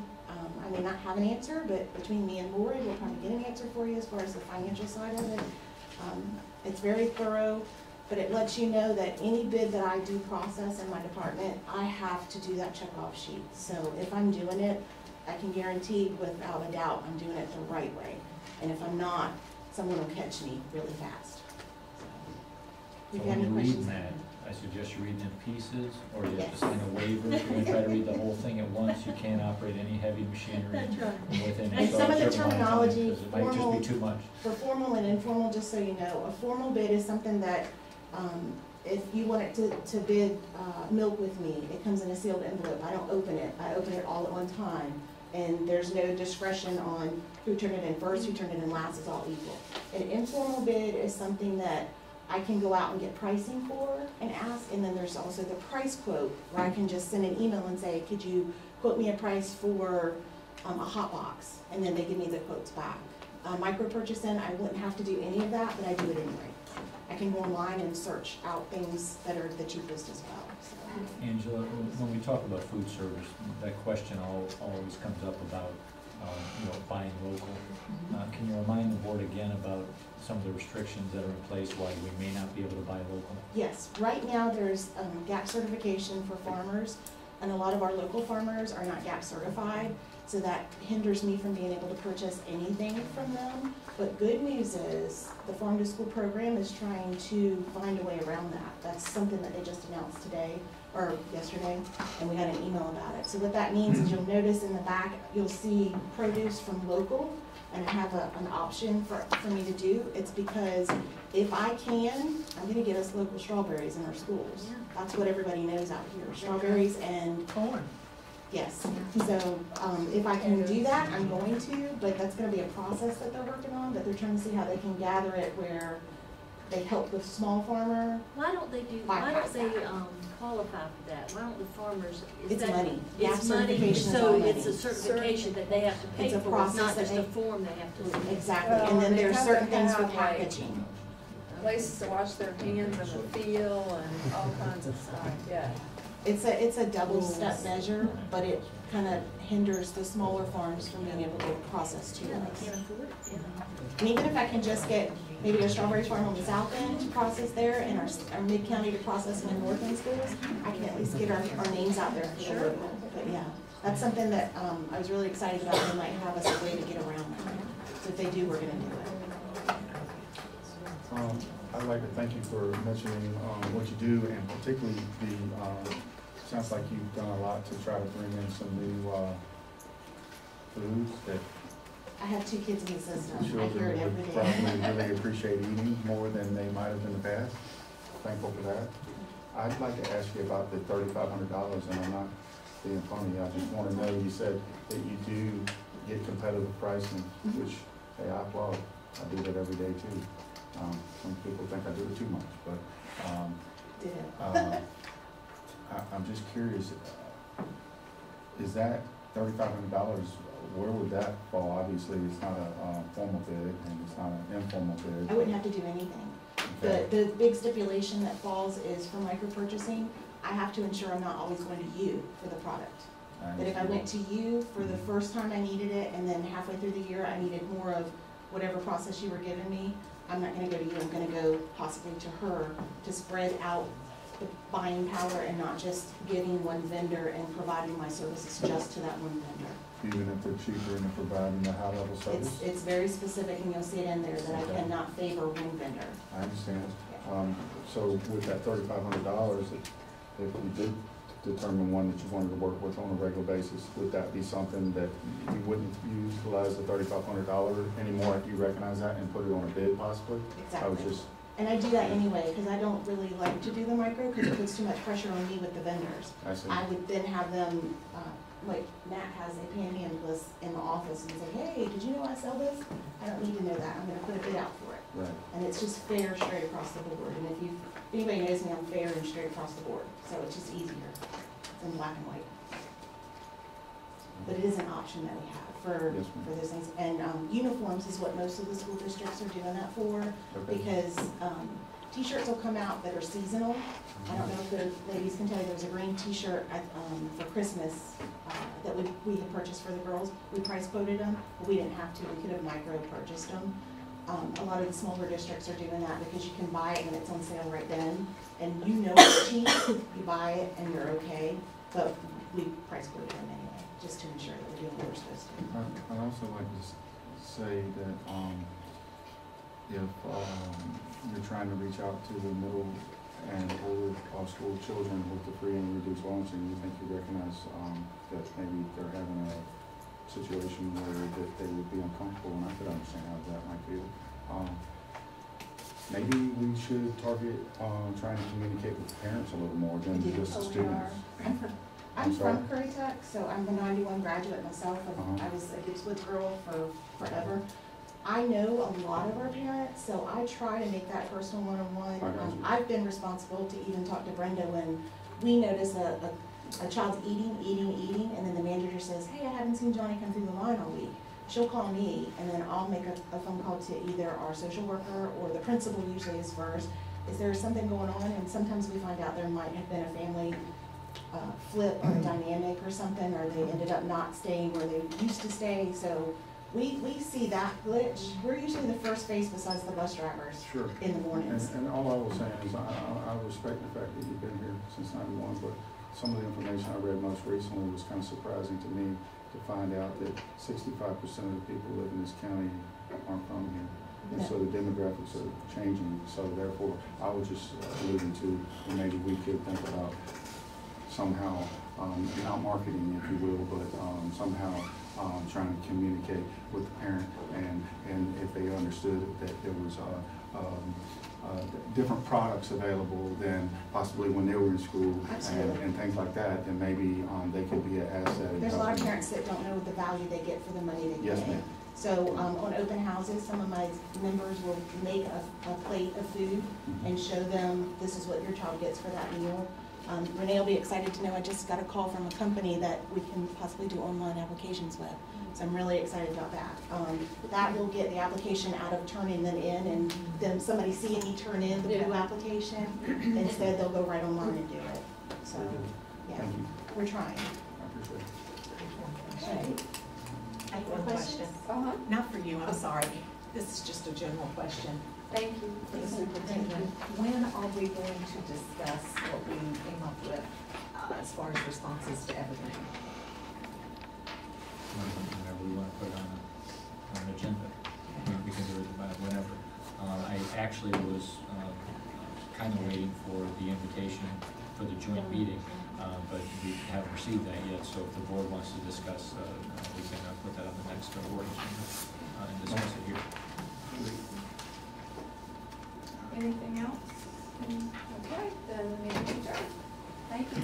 I may not have an answer, but between me and Lori, we'll probably get an answer for you as far as the financial side of it. It's very thorough, but it lets you know that any bid that I do process in my department, I have to do that checkoff sheet. So if I'm doing it, I can guarantee without a doubt I'm doing it the right way. And if I'm not, someone will catch me really fast. If So you have when any you're reading questions. that, I suggest you read it in pieces, or you have to Yes. sign a waiver. If you're gonna try to read the whole thing at once, you can't operate any heavy machinery That's right. within a And some of the certain amount of time, terminology, because it might just formal, be too much. for formal and informal, just so you know, a formal bid is something that, if you want it to bid, milk with me, it comes in a sealed envelope. I don't open it. I open it all at one time. And there's no discretion on who turned it in first, who turned it in last, it's all equal. An informal bid is something that I can go out and get pricing for and ask, and then there's also the price quote, where I can just send an email and say, could you quote me a price for a hot box? And then they give me the quotes back. Micro purchasing, I wouldn't have to do any of that, but I do it anyway. I can go online and search out things that are the cheapest as well. So. Angela, when we talk about food service, that question always comes up about, buying local. Can you remind the board again about some of the restrictions that are in place, why we may not be able to buy local? Yes, right now there's GAP certification for farmers, and a lot of our local farmers are not GAP certified, so that hinders me from being able to purchase anything from them. But good news is the Farm to School program is trying to find a way around that. That's something that they just announced today, or yesterday, and we got an email about it. So what that means is you'll notice in the back, you'll see produce from local, and I have an option for me to do. It's because if I can, I'm gonna get us local strawberries in our schools. That's what everybody knows out here, strawberries and corn. Yes, so, if I can do that, I'm going to, but that's gonna be a process that they're working on, that they're trying to see how they can gather it where they help the small farmer. Why don't they bypass that. qualify for that? Why don't the farmers? It's money. It's GAP money, certification is so all it's a money. certification that they have to pay It's a for, it's process not that just a they- form they have to. Exactly, Well, and then they there's have certain to things for have, like, packaging. Places to wash their hands in the field and all kinds of stuff, yeah. It's a double step measure, but it kind of hinders the smaller farms from being able to process too Yeah, much. they can't afford it, yeah. And even if I can just get maybe a strawberry farm on the south end to process there and our mid-county to process in the north end schools, I can at least get our names out there for the local. But yeah, that's something that, I was really excited about. They might have us a way to get around that. So if they do, we're gonna do it. I'd like to thank you for mentioning what you do, and particularly sounds like you've done a lot to try to bring in some new foods that I have 2 kids in the system. I hear children it every would day. probably really appreciate eating more than they might have in the past. Thankful for that. I'd like to ask you about the $3,500, and I'm not being funny. I just want to know, you said that you do get competitive pricing, which, hey, I applaud. I do that every day too. Some people think I do it too much, but I'm just curious, is that $3,500, where would that fall? Obviously, it's not a formal bid, and it's not an informal bid. I wouldn't have to do anything. Okay. The big stipulation that falls is for micro purchasing, I have to ensure I'm not always going to you for the product. That if I went to you for the first time I needed it, and then halfway through the year I needed more of whatever process you were giving me, I'm not gonna go to you, I'm gonna go possibly to her to spread out the buying power and not just getting one vendor and providing my services just to that one vendor. Even if they're cheaper and they're providing a high-level service? It's very specific, and you'll see it in there that I cannot favor one vendor. I understand. So with that $3,500, if you did determine one that you wanted to work with on a regular basis, would that be something that you wouldn't utilize the $3,500 anymore if you recognize that and put it on a bid possibly? I was Exactly. just, And I do that anyway, because I don't really like to do the micro, because it puts too much pressure on me with the vendors. I see. I would then have them, like Nat has, they panhandle us in the office and say, hey, did you know I sell this? I don't need to know that, I'm gonna put a bid out for it. Right. And it's just fair straight across the board, and if anybody knows me, I'm fair and straight across the board, so it's just easier. It's in black and white. But it is an option that we have for those things. And uniforms is what most of the school districts are doing that for, because t-shirts will come out that are seasonal. I don't know if the ladies can tell you, there was a green t-shirt for Christmas that we had purchased for the girls. We price quoted them, but we didn't have to. We could have micro purchased them. A lot of the smaller districts are doing that because you can buy it and it's on sale right then. And you know it's cheap, you buy it and you're okay, but we price quoted them anyway, just to ensure that we're doing what we're supposed to. I'd also like to say that if you're trying to reach out to the middle and older school children with the free and reduced lunch, and you think you recognize that maybe they're having a situation where that they would be uncomfortable, and I could understand how that might feel. Maybe we should target trying to communicate with the parents a little more than just the students. I'm from Currituck, so I'm the 91 graduate myself. I was a Gibbs Woods girl for forever. I know a lot of our parents, so I try to make that personal one-on-one. I've been responsible to even talk to Brenda when we notice a child's eating, and then the manager says, hey, I haven't seen Johnny come through the line all week. She'll call me, and then I'll make a phone call to either our social worker or the principal usually is first. Is there something going on? And sometimes we find out there might have been a family flip or a dynamic or something, or they ended up not staying where they used to stay. So we see that glitch. We're usually the first face besides the bus drivers in the mornings. And all I was saying is I respect the fact that you've been here since '91, but some of the information I read most recently was kind of surprising to me to find out that 65% of the people who live in this county aren't from here. And so the demographics are changing. So therefore, I was just alluding to maybe we could think about somehow, not marketing, if you will, but somehow trying to communicate with the parent, and if they understood that there was different products available than possibly when they were in school, and things like that, then maybe they could be an asset. There's a lot of parents that don't know the value they get for the money they pay. Yes, ma'am. So on open houses, some of my members will make a plate of food and show them this is what your child gets for that meal. Renee will be excited to know I just got a call from a company that we can possibly do online applications with. So I'm really excited about that. That will get the application out of turning them in and then somebody seeing me turn in the blue application. Instead, they'll go right online and do it. So, yeah, we're trying. Okay. I have one question. Not for you, I'm sorry. This is just a general question. Thank you. For the superintendent, when are we going to discuss what we came up with as far as responses to everything? Whenever we want to put it on an agenda, we can do it whenever. I actually was kind of waiting for the invitation for the joint meeting, but we haven't received that yet. So if the board wants to discuss, we can put that on the next board agenda and discuss it here. Anything else? Okay, then the meeting is adjourned. Thank you.